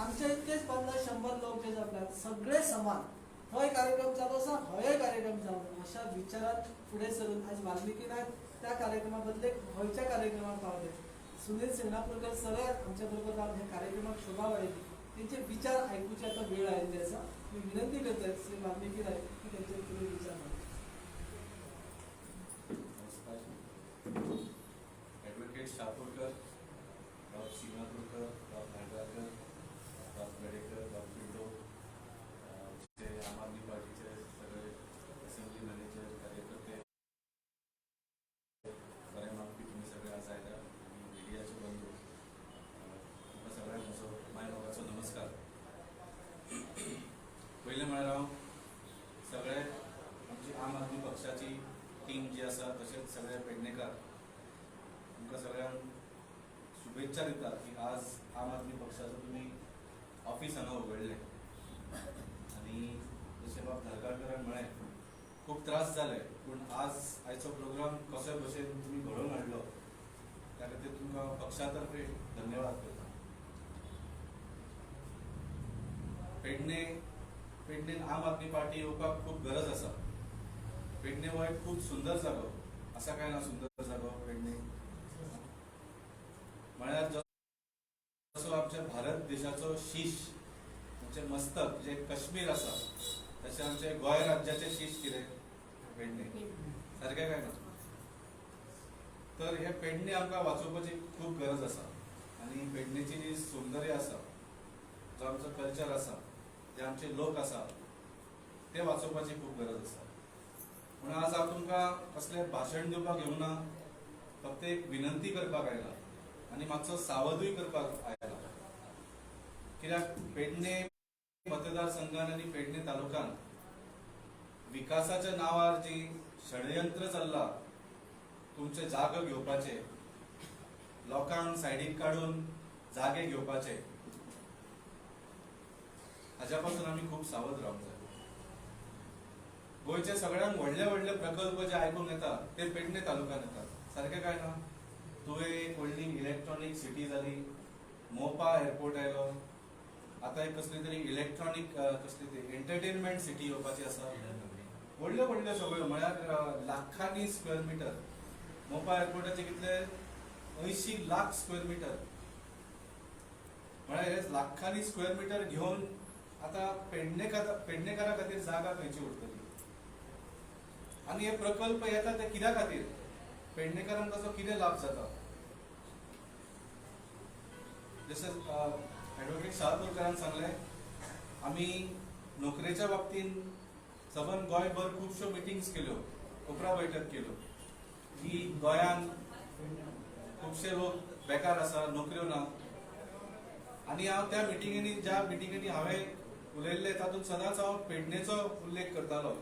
आमच्या इतकेच 50-100 लोक जे जमल्यात सगळे समान हय कार्यक्रम चालू असा हय कार्यक्रम चालू अशा विचारात पुढे सरून आज वाल्मिकी नायक त्या कार्यक्रमाबद्दल हयच्या कार्यक्रमात पावले. सुनील सिंगणापूरकर सर आमच्या बरोबर राहून ह्या कार्यक्रमात शोभा वाढयली त्यांचे विचार ऐकूची आता वेळ आलेली असा मी विनंती करतोय श्री वाल्मिकी नायक की त्यांचे पुढे विचार मांडा.
ॲडव्होकेट शापूरकर, डॉ. सिंगणापूरकर, डॉ. भांडारकर, डॉ. गडेकर, डॉ. पिंटो, आम आदमी पार्टीचे सगळे असेंब्ली मॅनेजर कार्यकर्ते बरे मागपी तुम्ही सगळे आज आयला आणि मिडियाचे बंधू तुमकां सगळ्यांक म्हजो मायबाबाचो नमस्कार. पयलें म्हळ्यार हांव सगळे आमची आम आदमी पक्षाची टीम जी आसा तशेंच सगळे पेडणेकार तुमकां सगळ्यांक शुभेच्छा दिता की आज आम आदमी पक्षाचो तुमी ऑफिस हांगा उगडलें आनी जशें बाब धारकाडकरान म्हळें खूब त्रास जाले पूण आज आयचो प्रोग्राम कशे भशेन तुमी घडोवन हाडलो त्या खातीर तुमकां पक्षा तर्फे धन्यवाद करता. पेडणेन आम आदमी पार्टी येवपाक खूब गरज आसा. पेडणे हो एक खूब सुंदर जागो असा काय ना सुंदर जागो पेडणे म्हळ्यार जसो आमच्या भारत देशाचो शीश म्हणजे मस्तक जे काश्मीर आसा तशें आमचे गोंय राज्याचे शीश कितें पेडणे सारकें काय ना. तर हे पेडणे आमकां वाचोवपाची खूब गरज आसा आनी पेडणेची जी सौंदर्य आसा जो आमचो कल्चर आसा जे आमचे लोक आसा ते वाचोवपाची खूब गरज आसा. म्हणून आज हांव तुमकां कसलें भाशण दिवपाक येवना फक्त एक विनंती करपाक आयला आनी मातसो सावधूय करपाक आयला कित्याक पेडणे मतदारसंघान आनी पेडणे तालुक्यान विकासाच्या नांवार जी षडयंत्र चल्ला तुमचे जागे घेवपाचे लोकांक सायडीक काडून जागे घेवपाचे हाच्या पासून आमी खूब सावध रावंक जाय. गोंयचे सगळ्यांत व्हडले प्रकल्प जे आयकूंक येता ते पेडणे तालुक्यात येतात सारकें काय ना. तुवें एक व्हडली इलेक्ट्रॉनीक सिटी जाली मोपा एअरपोर्ट आयलो आतां एक कसली तरी इलेक्ट्रॉनीक कसली तरी एंटरटेनमेंट सिटी येवपाची आसा. व्हडल्यो सगळ्यो म्हळ्यार लाखांनी स्क्वेअर मिटर. मोपा एअरपोर्टाचे कितले 80 लाख स्क्वेअर मिटर म्हळ्यार हे लाखांनी स्क्वेअर मिटर घेवन आता पेडणेकारा खातीर जागा खंयची उरतली आनी हे प्रकल्प येता ते कित्या खातीर पेडणेकारांक ताचो कितें लाभ जाता जसं ॲडव्होकेट शाहपूरकरान सांगले, आमी नोकरेच्या बाबतीन सबन गोंयभर खुबश्यो मिटिंग्स केल्यो, उपरा बैठक केल्यो की गोंयान खुबशे लोक बेकार आसा, नोकऱ्यो ना. आनी हांव त्या ज्या मिटिंगेनी हांवें उलयल्ले तातूंत सदांच हांव पेडणेचो उल्लेख करतालो,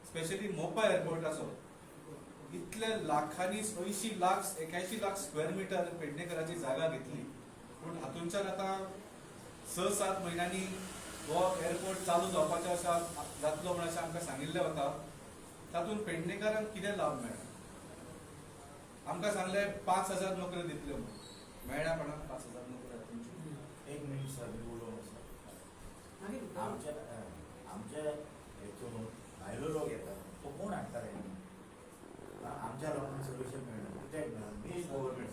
स्पेशली मोपा एअरपोर्टाचो. इतले लाखांनी 80 लाख 81 लाख स्क्वेअर मिटर पेडणेकरांची जागा घेतली, पूण हातूंच्यान आतां 6-7 म्हयन्यांनी हो एअरपोर्ट चालू जावपाचो आसा, जातलो म्हण अशें आमकां सांगिल्लें वता. तातूंत पेडणेकारांक कितें लाभ मेळ्ळा? आमकां सांगले 5,000 नोकऱ्यो दितल्यो म्हणून. मेळ्ळ्या कोणाक 5,000 नोकऱ्यो तुमच्यो?
एक मिनिट सर, मी उलोवंक आसा.
आमच्या हेतून भायलो लोक येतात, तो कोण हाडटाले? आमच्या लोकांना सोल्युशन मेळना. कित्याक मेळना? बेज गव्हर्नमेंट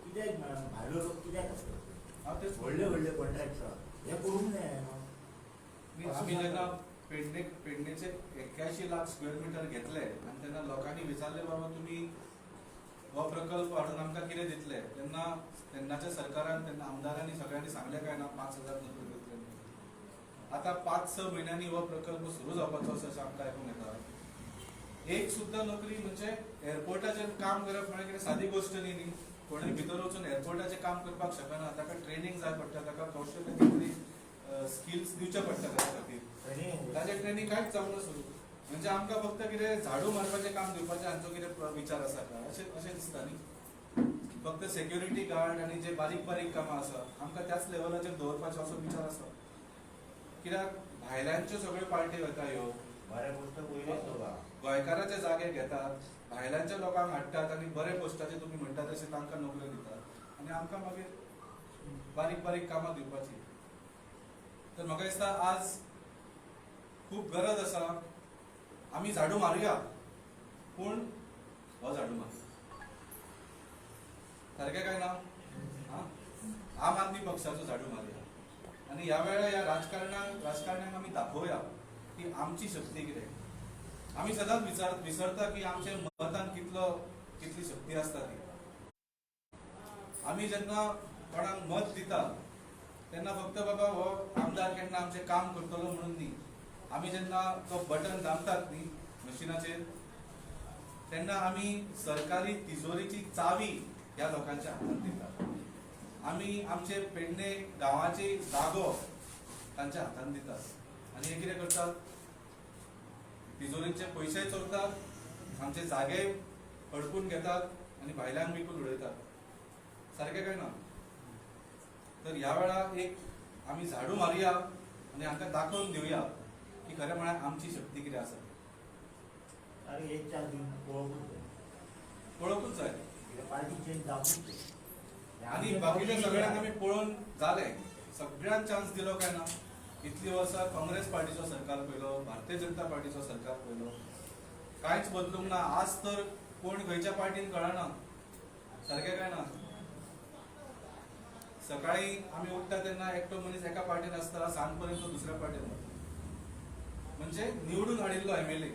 कित्याक मेळना? भायलो लोक कित्याक आसतात?
हांव तेच
व्हडले व्हडले कॉन्ट्रॅक्टर हे करूंक जाय.
आमी जेन्ना पेडणेचे 81 लाख स्क्वेअर मिटर घेतले आनी तेन्ना लोकांनी विचारले, बाबा तुमी हो प्रकल्प हाडून आमकां कितें दितले? तेन्नाच्या सरकारान, तेन्ना आमदारांनी सगळ्यांनी सांगलें काय ना 5,000 नोकऱ्यो दितले म्हणून. आतां 5-6 म्हयन्यांनी हो प्रकल्प सुरू जावपाचो आसा अशें आमकां आयकूंक येता. एक सुद्दां नोकरी म्हणजे एअरपोर्टाचेर काम करप म्हणजे कितें सादी गोश्ट न्ही. कोणूय भितर वचून एअरपोर्टाचें काम करपाक शकना. ताका ट्रेनींग जाय पडटा, ताका कौशल्य कितें स्किल्स दिवचे पडटा त्या खातीर. ताचें ट्रेनींग कांयच जावना सुरू. म्हणजे आमकां फक्त कितें झाडू मारपाचें काम दिवपाचें हांचो कितें विचार आसा काय अशें दिसता न्ही. फक्त सेक्युरिटी गार्ड आनी जे बारीक बारीक कामां आसा आमकां त्याच लेवलाचेर दवरपाचो असो विचार आसा. कित्याक भायल्यांच्यो सगळ्यो पार्टी वता ह्यो
बऱ्या गोष्ट पयलेच होता.
गोंयकाराचे जागे घेतात, भायल्यांच्या लोकांक हाडटात आनी बरे पोस्टाचे तुमी म्हणटा तशें तांकां नोकऱ्यो दितात आनी आमकां मागीर बारीक बारीक कामां दिवपाची. तर म्हाका दिसता आज खूब गरज आसा आमी झाडू मारुया, पूण हो झाडू मारुया. सारकें काय ना? आम आदमी पक्षाचो झाडू मारुया आनी ह्या वेळार ह्या राजकारण्यांक आमी दाखोवया की आमची शक्ती कितें. आमी सदांच विसरता की आमच्या मतान कितली शक्ती आसता ती. आमी जेन्ना कोणाक मत दिता तेन्ना फक्त बाबा हो आमदार केन्ना आमचें काम करतलो म्हणून न्ही. आमी जेन्ना तो बटन दामतात न्ही मशिनाचेर, तेन्ना आमी सरकारी तिजोरीची चावी ह्या लोकांच्या हातांत दितात. आमी आमचे पेडणे गांवाची जागो तांच्या हातांत दितात आनी हे कितें करतात? तिजोरीचे पयशे चोरतात, आमचे जागे हडपून घेतात आनी भायल्यांक विकून उडयतात. सारकें काय ना? तर ह्या वेळार एक आमी झाडू मारुया आनी हांकां दाखोवन दिवया की खरें म्हळ्यार आमची शक्ती कितें आसा.
अरे एक चार दिन
पळोवंकूच जाय
पार्टी चेंज जावूच जाय.
आनी बाकीच्या सगळ्यांक आमी पळोवन जालें. सगळ्यांक चान्स दिलो काय ना? इतली वर्सां काँग्रेस पार्टीचो सरकार पयलो, भारतीय जनता पार्टीचो सरकार पयलो, कांयच बदलूंक ना. आज तर कोण खंयच्या पार्टीन कळना. सारकें काय ना? सकाळी आमी उठता तेन्ना एकटो मनीस एका पार्टीन आसता, सांज पर्यंत दुसऱ्या पार्टीन वता. म्हणजे निवडून हाडिल्लो MLA.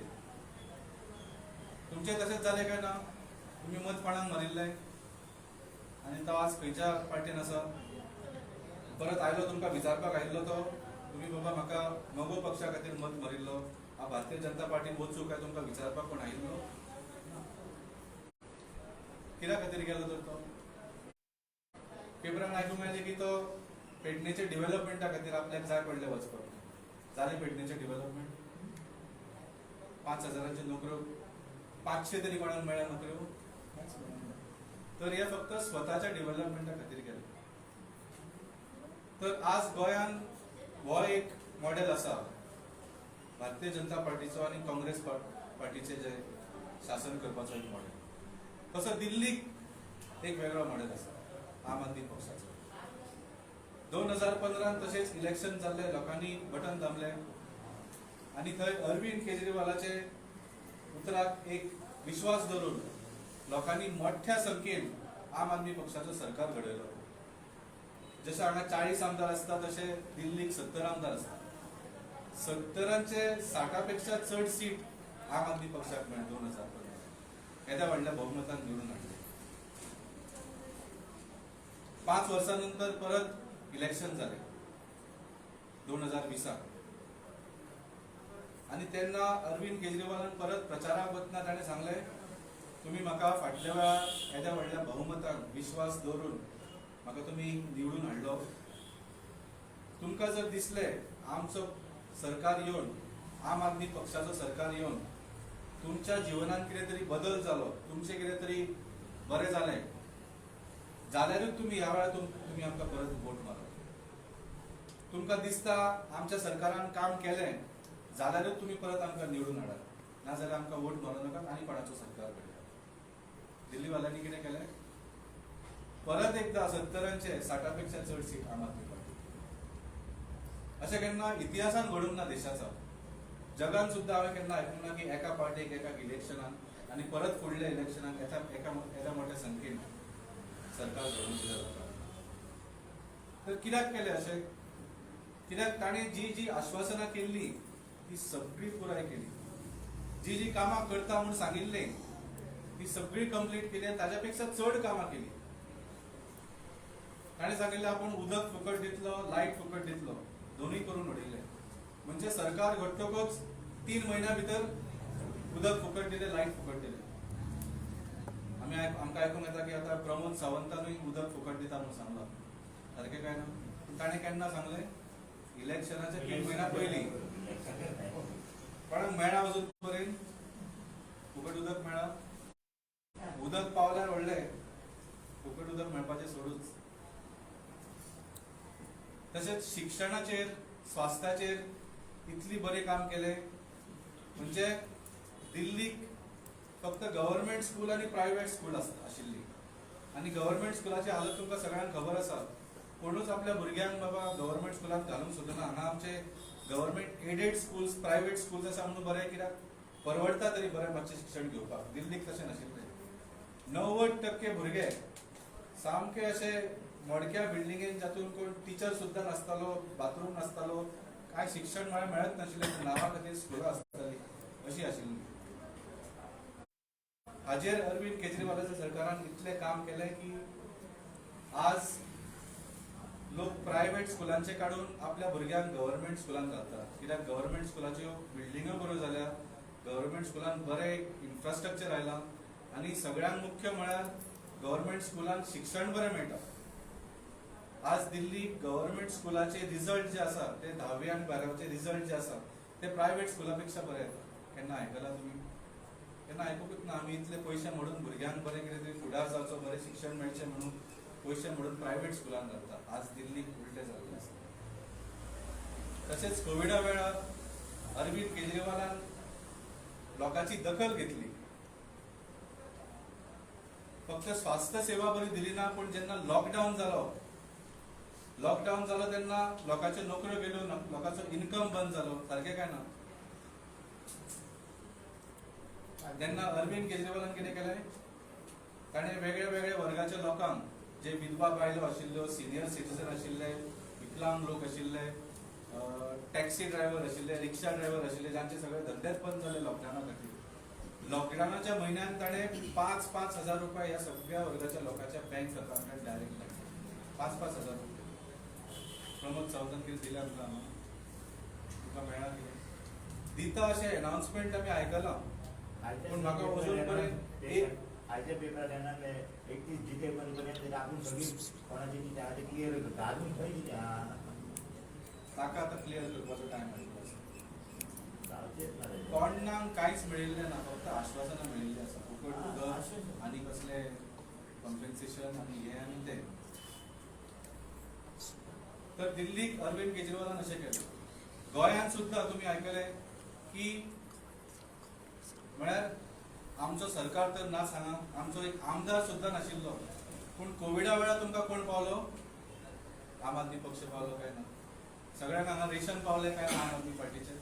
तुमचें तशेंच जालें काय ना? तुमी मत कोणाक मारिल्लें आनी तो आज खंयच्या पार्टीन आसा? परत आयलो तुमकां विचारपाक आयिल्लो तो, तुमी बाबा म्हाका नवो पक्षा खातीर मत मारिल्लो, हांव भारतीय जनता पार्टीन वचूं काय तुमकां विचारपाक कोण आयिल्लो? कित्या खातीर गेलो तर तो? पेपरान आयकूंक येलें की तो पेडणेचे डेव्हलपमेंटा खातीर आपल्याक जाय पडलें वचपाक. जालें पेडणेचें डेव्हलपमेंट? 5,000च्यो नोकऱ्यो 500 तरी कोणाक मेळ्ळ्या नोकऱ्यो? तर हे फक्त स्वताच्या डेव्हलपमेंटा खातीर केलें. तर आज गोंयान हो एक मॉडेल आसा भारतीय जनता पार्टीचो आनी काँग्रेस पार्टीचे जे शासन करपाचो एक मॉडेल. तसो दिल्लीक एक वेगळो मॉडेल आसा आम आदमी पक्षाचो. 2015 तशेंच इलेक्शन जाल्लें, लोकांनी बटन दामलें आनी थंय अरविंद केजरीवालाचे उतराक एक विश्वास धरून लोकांनी मोठ्या संख्येन आम आदमी पक्षाचो सरकार घडयलो. जशे हांगा 40 आमदार आसता तशे दिल्लीक 70 आमदार आसता. 70चे 60 पेक्षा चड सीट आम आदमी पक्षाक मेळ्ळे 2015. येद्या व्हडल्या बहुमतान निवडून हाडले. 5 वर्षानंतर परत इलेक्शन जाले 2020 आणि तेन्ना अरविंद केजरीवालान परत प्रचाराक वतना ताणें सांगलें तुम्ही म्हाका फाटल्या वेळार येद्या व्हडल्या बहुमतान विश्वास दवरून म्हाका तुमी निवडून हाडलो. तुमकां जर दिसलें आमचो सरकार येवन आम आदमी पक्षाचो सरकार येवन तुमच्या जिवनात कितें तरी बदल जालो, तुमचें कितें तरी बरें जालें जाल्यारूच तुमी ह्या वेळार तुमी आमकां परत वोट मारप. तुमकां दिसता आमच्या सरकारान काम केलें जाल्यारूच तुमी परत आमकां निवडून हाडात, नाजाल्यार आमकां वोट मारूं नाकात आनी कोणाचो सरकार घडया. दिल्लीवाल्यांनी कितें केलें? परत एकदा 70चे 60 पेक्षा चड सीट आम आदमी पार्टी. अशें केन्ना इतिहासान घडूंक ना देशाचो. जगान सुद्दां हांवें केन्ना आयकूंक ना की एका पार्टीक एका इलेक्शनान आनी परत फुडल्या इलेक्शनाक येद्या मोठ्या संख्येन सरकार घडोवन दिलें जाता. तर कित्याक केलें अशें? कित्याक ताणें जी आश्वासनां केल्लीं ती सगळी पुराय केली. जी कामां करता म्हूण सांगिल्लीं ती सगळी कंप्लीट केली आनी ताच्या पेक्षा चड कामां केली. ताणें सांगिल्लें आपूण उदक फुकट दितलो, लायट फुकट दितलो, दोनूय करून उडयलें. म्हणजे सरकार घडटकूच 3 म्हयन्या भितर उदक फुकट दिलें, लायट फुकट दिलें. आमकां आयकूंक येता की आतां प्रमोद सावंतानूय उदक फुकट दिता म्हणून सांगलां. सारकें काय ना? ताणें केन्ना सांगलें? इलेक्शनाच्या 3 म्हयन्या पयलीं. कोणाक मेळ्ळा अजून पर्यंत फुकट उदक मेळ्ळा? उदक पावल्यार व्हडलें, फुकट उदक मेळपाचें सोडूच. तशेंच शिक्षणाचेर, स्वास्थ्याचेर इतली बरें काम केलें. म्हणजे दिल्लीक फक्त गव्हर्नमेंट स्कूल आनी प्रायव्हेट स्कूल आशिल्ली आनी गव्हर्नमेंट स्कुलाची हालत तुमकां सगळ्यांक खबर आसा. कोणूच आपल्या भुरग्यांक बाबा गव्हर्नमेंट स्कुलांत घालूंक सोदना. हांगा आमचे government aided schools, private schools आसा म्हणून बरें, कित्याक परवडता तरी बरें मातशें शिक्षण घेवपाक. दिल्लीक तशें नाशिल्लें. 90% भुरगे सामके अशे मोडक्या बिल्डिंगेन जातून कोण टिचर सुद्दां नासतालो, बाथरूम नासतालो, काय शिक्षण म्हळ्यार मेळत नाशिल्लें. नांवा खातीर स्कुलां आसतालीं अशी आशिल्ली. हाजेर अरविंद केजरीवालाच्या सरकारान इतलें काम केलें की आज लोक प्रायव्हेट स्कुलांचे काडून आपल्या भुरग्यांक गव्हर्नमेंट स्कुलांत घालतात. कित्याक गव्हर्नमेंट स्कुलाच्यो बिल्डिंगो बऱ्यो जाल्या, गव्हर्नमेंट स्कुलांत बरें इन्फ्रास्ट्रक्चर आयलां आनी सगळ्यांत मुख्य म्हळ्यार गव्हर्नमेंट स्कुलांत शिक्षण बरें मेळटा. आज दिल्ली गव्हर्नमेंट स्कुलाचे रिजल्ट जे आसा ते 10वी आनी 12वीचे रिजल्ट जे आसा ते प्रायव्हेट स्कुला पेक्षा बरे येता. केन्ना आयकलां तुमी? केन्ना आयकूंकच ना. आमी इतले पयशे मोडून भुरग्यांक बरें कितें तरी फुडार जावचो, बरें शिक्षण मेळचें म्हणून पयशे मोडून प्रायव्हेट स्कुलांत घालता. आज दिल्लीक उलटें जाल्लें आसा. तशेंच कोविडा वेळार अरविंद केजरीवालान लोकांची दखल घेतली. फक्त स्वास्थ्य सेवा बरी दिली ना, पण जेन्ना लॉकडावन जालो तेन्ना लोकांच्यो नोकऱ्यो गेल्यो, लोकांचो इन्कम बंद जालो. सारकें काय ना? तेन्ना अरविंद केजरीवालान कितें केलें? ताणें वेगळ्या वेगळ्या वर्गाच्या लोकांक, जे विधवा बायलो आशिल्ल्यो, सिनियर सिटीजन आशिल्ले, विकलांग लोक आशिल्ले, टॅक्सी ड्रायव्हर आशिल्ले, रिक्षा ड्रायव्हर आशिल्ले, जांचे सगळे धंदेच बंद जाले लॉकडावना खातीर. लॉकडावनाच्या म्हयन्यान ताणें 5-5 हजार रुपया ह्या सगळ्या वर्गाच्या लोकांच्या बँक अकाउंटांत डायरेक्ट धाडले. 5-5 हजार रुपया. प्रमोद सावंतान कितें दिलें आमकां? तुमकां मेळ्ळा कितें? दिता अशें अनाउन्समेंट आमी आयकलां, पूण म्हाका अजून पर्यंत
आयच्या पेपरार येना 31 डिसेंबर पर्यंत आपूण सगळी कोणाची कितें आहा तें क्लियर करता. अजून खंय कितें आहा?
ताका आतां क्लियर करपाचो टायम आयिल्लो आसा.
जावचेंच ना रे.
कोणाक कांयच मेळिल्लें ना, फक्त आश्वासनां मेळिल्लीं आसा. फुकट उदक आनी कसले कॉम्पेन्सेशन आनी हें आनी तें. तर दिल्लीक अरविंद केजरीवालान अशें केलें. गोंयांत सुद्दां तुमी आयकलें की म्हळ्यार आमचो सरकार तर ना सांगा, आमचो एक आमदार सुद्दां नाशिल्लो, पूण कोविडा वेळार तुमकां कोण पावलो? आम आदमी पक्ष पावलो काय ना? सगळ्यांक हांगा रेशन पावलें काय ना आम आदमी पार्टीचें?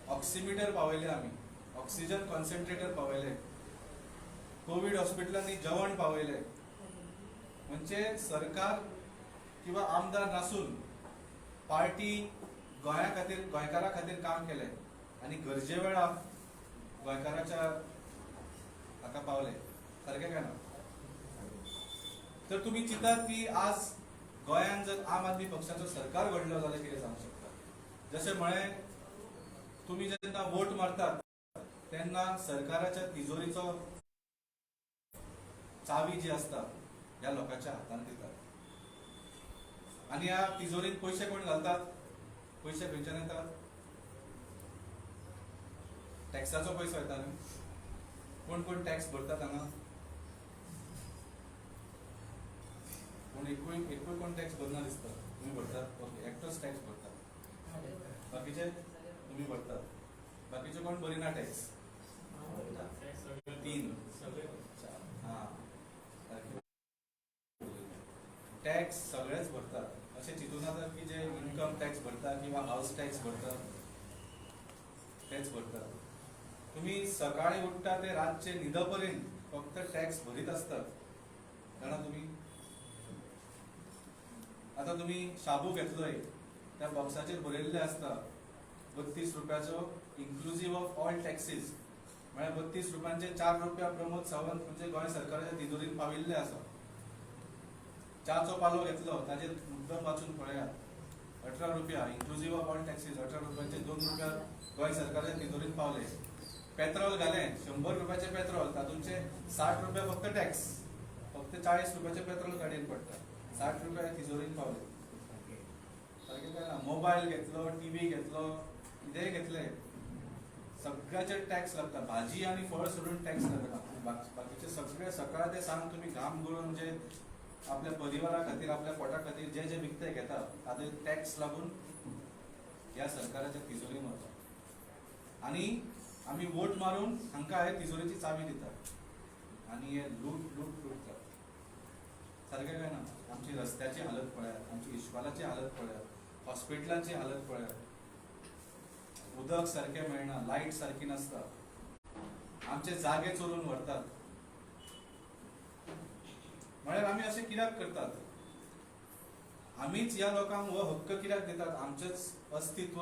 ऑक्सिमिटर पावयले आमी, ऑक्सिजन कॉन्सन्ट्रेटर पावयले, कोविड हॉस्पिटलांनी जेवण पावयलें. म्हणजे सरकार किंवा आमदार नासून पार्टी गोंया खातीर, गोंयकारा खातीर काम केलें आनी गरजे वेळार गोंयकाराच्या हाका पावले. सारकें काय ना? तर तुम्ही चिंतात की आज गोंयांत जर आम आदमी पक्षाचो सरकार घडलो जाल्यार कितें जावंक शकता. जशें म्हळें, तुम्ही जेन्ना वोट मारतात तेन्ना सरकाराच्या तिजोरीचो चावी जी असता ह्या लोकांच्या हातांत दितात. आणि ह्या तिजोरीत पयशे कोण घालतात? पयशे खंयच्यान येतात? टॅक्साचो पयसो येता न्ही. कोण कोण टॅक्स भरतात हांगा? कोण एकूय कोण टॅक्स भरना दिसता. तुम्ही भरतात? ओके, एकटोच टॅक्स भरतात. बाकीचे तुम्ही भरतात. बाकीचे कोण भरिना टॅक्स? 3 हां, टॅक्स सगळेच भरतात. अशें चिंतून नाका की जे इन्कम टॅक्स भरतात किंवा हाऊस टॅक्स भरतात तेच भरतात. तुम्ही सकाळी उठता ते रातचे न्हिद पर्यंत फक्त टॅक्स भरीत असतात. जाणा तुम्ही? आता तुम्ही शाबू घेतलोय, त्या बॉक्साचेर बरयल्लें असता 32 रुपयाचो इन्क्लुझिव्ह ऑफ ऑल टॅक्सीस. म्हळ्यार 32 रुपयांचे 4 रुपया प्रमोद सावंत म्हणजे गोंय सरकाराच्या तिजोरीन पाविल्ले आसा. च्याचो पालो घेतलो, ताजेर मुद्दम वाचून पळयात. 18 रुपया इन्क्लुझिव्ह ऑफ ऑल टॅक्सीस. 18 रुपयांचे 2 रुपया गोंय सरकाराच्या तिजोरीन पावले. पेट्रोल घालें, 100 रुपयाचे पेट्रोल, तातूंचे 60 रुपया फक्त टॅक्स. फक्त 40 रुपयाचे पेट्रोल गाडयेन पडटा. 60 रुपया तिजोरीन पावले. सारकें काय ना. मोबायल घेतलो, टीव्ही घेतलो, कितेंय घेतले, सगळ्याचेर टॅक्स लागता. भाजी आनी फळ सोडून टॅक्स लागता. बाकीचे सगळे सकाळ ते सांग तुम्ही घाम गळून जे आपल्या परिवारा खातीर, आपल्या पोटा खातीर जे जे विकते घेता, ताचे टॅक्स लागून ह्या सरकाराच्या तिजोरीन वता. आनी आमी वोट मारून हांकां हे तिजोरीची चावी दितात आनी हे लूट लुटतात. सारकें काय ना. आमची रस्त्याची हालत पळयात, आमची इस्कॉलाची हालत पळयात, हॉस्पिटलांची हालत पळयात. उदक सारकें मेळना, लायट सारकी नासता, आमचे जागे चोरून व्हरतात. म्हळ्यार आमी अशें कित्याक करतात? आमीच ह्या लोकांक हो हक्क कित्याक दितात आमचेच अस्तित्व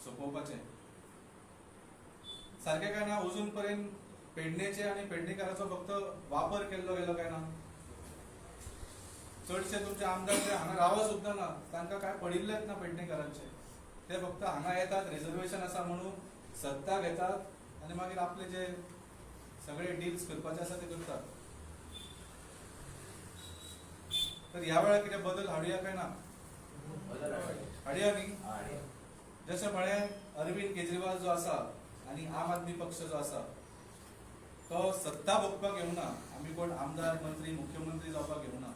सोपोवपाचें? सारकें काय ना. अजून पर्यंत पेडणेचे आनी पेडणेकाराचो फक्त वापर केल्लो गेलो काय ना. चडशे तुमचे आमदार जे हांगा रावत सुद्दां ना, तांकां काय पडिल्लेच ना पेडणेकारांचे. ते फक्त हांगा येतात, रिजर्वेशन आसा म्हणून सत्ता घेतात आनी मागीर आपले जे सगळे डील्स करपाचे आसा ते करतात. तर ह्या वेळार कितें बदल हाडुया काय ना? हाडुया न्ही. जशें म्हळें, अरविंद केजरीवाल जो आसा आनी आम आदमी पक्ष जो आसा तो सत्ता भोगपाक येवना. आमी कोण आमदार, मंत्री, मुख्यमंत्री जावपाक येवना.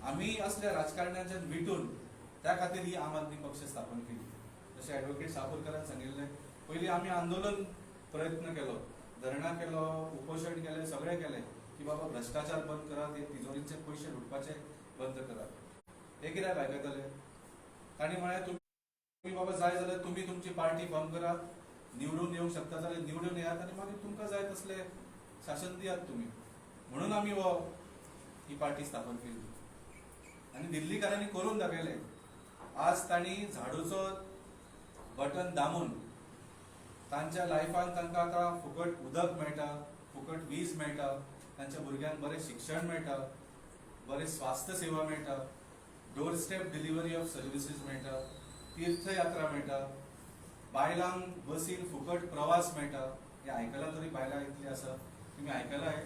आमी असल्या राजकारण्याच्यान विटून त्या खातीर ही आम आदमी पक्ष स्थापन केली. जशें ॲडव्होकेट सापूरकरान सांगिल्लें, पयलीं आमी आंदोलन प्रयत्न केलो, धरणां केलो, उपोशण केलें, सगळें केलें की बाबा भ्रश्टाचार बंद करात, हे तिजोरीचे पयशे लुटपाचे बंद करात. हे कित्याक आयकतले? तांणी म्हळें तुम्ही बाबा जाय जाल्यार तुम्ही तुमची पार्टी फॉर्म करात, निवडून येवंक शकता जाल्यार निवडून येयात आनी मागीर तुमकां जाय तसले शासन दियात तुम्ही. म्हणून आमी ही पार्टी स्थापन केली आनी दिल्लीकारांनी करून दाखयलें. आज तांणी झाडूचो बटन दामून तांच्या लायफान तांकां आतां फुकट उदक मेळटा, फुकट वीज मेळटा, तांच्या भुरग्यांक बरें शिक्षण मेळटा, बरें स्वास्थ्य सेवा मेळटा, door step delivery of services मेळटा, तीर्थयात्रा मेळटा, बायलांक बसीन फुकट प्रवास मेळटा. हे आयकलां तरी बायलां इतली आसा? तुम्ही आयकलां हे?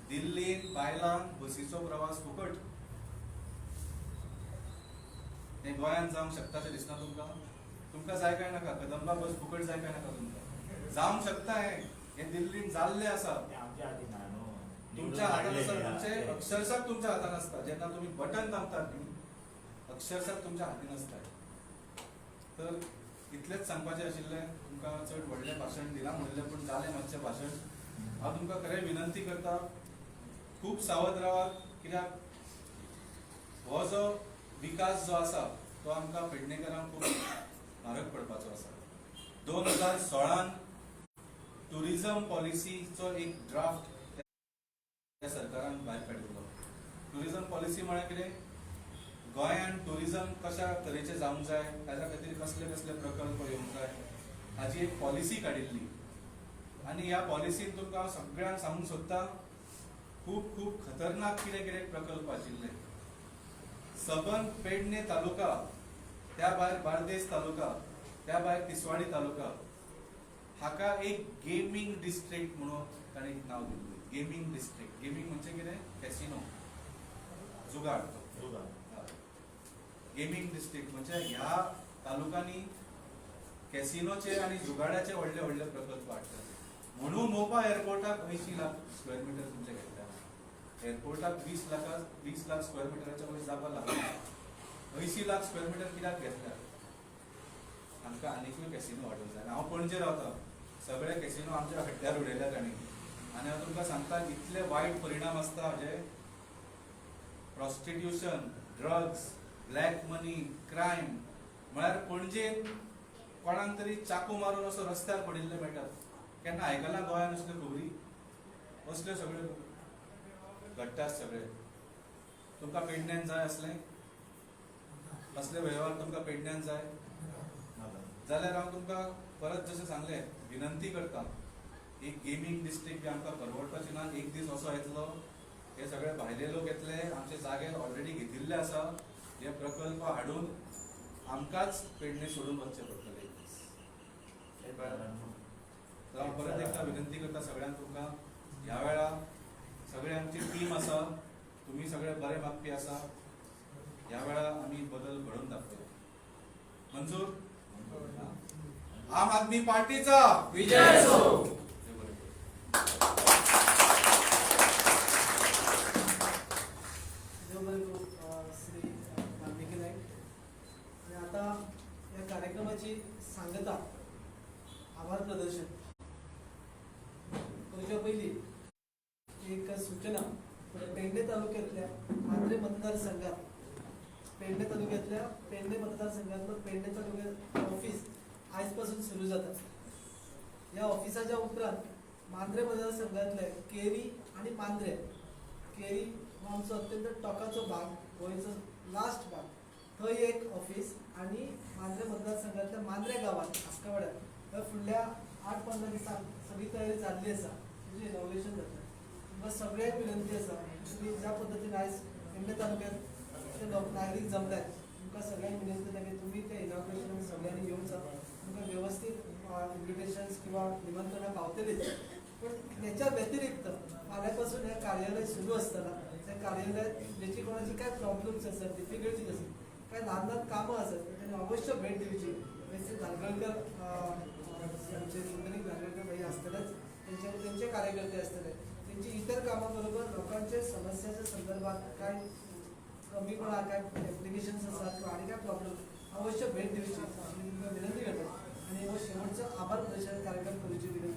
दिल्लीन बायलांक बसीचो प्रवास फुकट. हे गोंयांत जावंक शकता अशें दिसना तुमकां? तुमकां जाय काय नाका? कदंबा बस फुकट जाय काय नाका तुमकां? जावंक शकता हे दिल्लीन जाल्लें आसा.
आमच्या हातीन ना न्हू.
तुमच्या हातान आसा. तुमचे अक्षरशः तुमच्या हातान आसता. जेन्ना तुम्ही बटन दामतात न्ही, अक्षरशः तुमच्या हातीन आसता. तर इतलेंच सांगपाचें आशिल्लें. तुमकां चड व्हडलें भाशण दिलां म्हणिल्लें, पूण जालें मातशें भाशण. हांव तुमकां खरें विनंती करता, खूब सावध रावात. कित्याक हो जो विकास जो आसा तो आमकां पेडणेकारांक खूब म्हारग पडपाचो आसा. 2016 टुरिझम पॉलिसीचो एक ड्राफ्ट त्या सरकारान भायर काडिल्लो. टुरिझम पॉलिसी म्हळ्यार कितें? गोंयांत टुरिझम कशा तरेचें जावंक जाय, ताच्या खातीर कसले कसले प्रकल्प येवंक जाय, हाची एक पॉलिसी काडिल्ली. आनी ह्या पॉलिसीन तुमकां हांव सगळ्यांक सांगूंक सोदतां खूप खूप खतरनाक कितें कितें प्रकल्प आशिल्ले. सबन पेडणे तालुका, त्या भायर बार्देस तालुका, त्या भायर तिसवाडी तालुका हाका एक गेमिंग डिस्ट्रिक्ट म्हणून ताणें एक नाव दिल्लें. Gaming district. गेमिंग म्हणजे कितें? कॅसिनो, जुगार. गेमिंग डिस्ट्रिक्ट म्हणजे ह्या तालुकांनी कॅसिनोचे आणि जुगाडाचे व्हडले व्हडले प्रकल्प हाडटात. म्हणून मोपा एअरपोर्टाक 80 लाख स्क्वेअर मिटर तुमचे घेतल्या. एअरपोर्टाक 20 लाख स्क्वेअर मिटराच्या वयर जागा लागला. 80 लाख स्क्वेअर मिटर कित्याक घेतल्या? आमकां आनीकूय कॅसिनो वाडोवंक जाय. हांव पणजे रावतां. सगळे कॅसिनो आमच्या हड्ड्यार उडयल्या तांणी. आनी हांव तुमकां सांगता इतले वायट परिणाम आसता हाजे. प्रॉस्टिट्यूशन, ड्रग्स, ब्लॅक मनी, क्रायम. म्हळ्यार पणजेन कोणाक तरी चाकू मारून असो रस्त्यार पडिल्ले मेळटात. केन्ना आयकलां गोंयान असल्यो खबरी? असल्यो सगळ्यो घडटात सगळे. तुमकां पेडण्यान जाय असलें? असले वेव्हार तुमकां पेडण्यान जाय जाल्यार हांव तुमकां परत जशें सांगलें विनंती करता, एक गेमिंग डिस्ट्रिक्ट बी आमकां परवडपाची ना. एक दीस असो येतलो, हे सगळे भायले लोक येतले, आमचे जागे ऑलरेडी घेतिल्ले आसा, हे प्रकल्प हाडून आमकांच पेडणे सोडून वचचें पडटलें एक दीस. तर हांव परत एकदा विनंती करता सगळ्यांक तुमकां, ह्या वेळा सगळे आमची टीम आसा, तुमी सगळे बरे मागपी आसा. ह्या वेळा आमी बदल घडोवन दाखयतले. मंजूर? आम आदमी पार्टीचा
विजय असो.
देव बरें करूं.
देव बरें करूं, श्री वाल्मिकी नाईक. आणि आता या कार्यक्रमाची सांगता, आभार प्रदर्शन करच्या पयलीं एक सूचना. पेडणे तालुक्यातल्या मांद्रे मतदारसंघात, पेडणे तालुक्यातल्या पेडणे मतदारसंघातलं पेडणे तालुक्यात ऑफिस आजपासून सुरू जाता. या ऑफिसाच्या उपरांत मांद्रे मतदारसंघातले केरी आणि मांद्रे, केरी हो आमचो अत्यंत टोकाचो भाग, गोंयचो लास्ट भाग, थंय एक ऑफिस. आणि मांद्रे मतदारसंघातल्या मांद्रे गांवांत आस्कावाड्यात फुडल्या 8-15 दिसांक सगळी तयारी जाल्ली आसा, तुजें इनॉग्रेशन जाता. तुमकां सगळ्यांक विनंती आसा, तुमी ज्या पद्दतीन आयज पेडणे तालुक्यात ते लोक नागरीक जमल्यात, तुमकां सगळ्यांक विनंती आसा की तुमी ते इनॉग्रेशन सगळ्यांनी येवचा. तुमकां व्यवस्थीत इन्व्हिटेशन्स किंवा निमंत्रणां पावतलीच. पण त्याच्या व्यतिरिक्त फाल्यांपासून हे कार्यालय सुरू असताना त्या कार्यालयात ज्याची कोणाची काय प्रॉब्लेम्स असतात, डिफिकल्टीज असतात, काय लहान लहान कामं असतात, त्यांनी अवश्य भेट दिवची. वैसे धारगळकर, आमचे सुंदरी धारगळकर बाई असतातच, त्यांचे कार्यकर्ते असतले, त्यांची इतर कामाबरोबर लोकांच्या समस्याच्या संदर्भात काय कमीपणा, काय ऍप्लिकेशन्स असतात किंवा आणि काय प्रॉब्लेम अवश्य भेट दिवची अशी तुमकां विनंती करतात. आणि शेवटचा आभार प्रदर्शन कार्यक्रम करूची विनंती.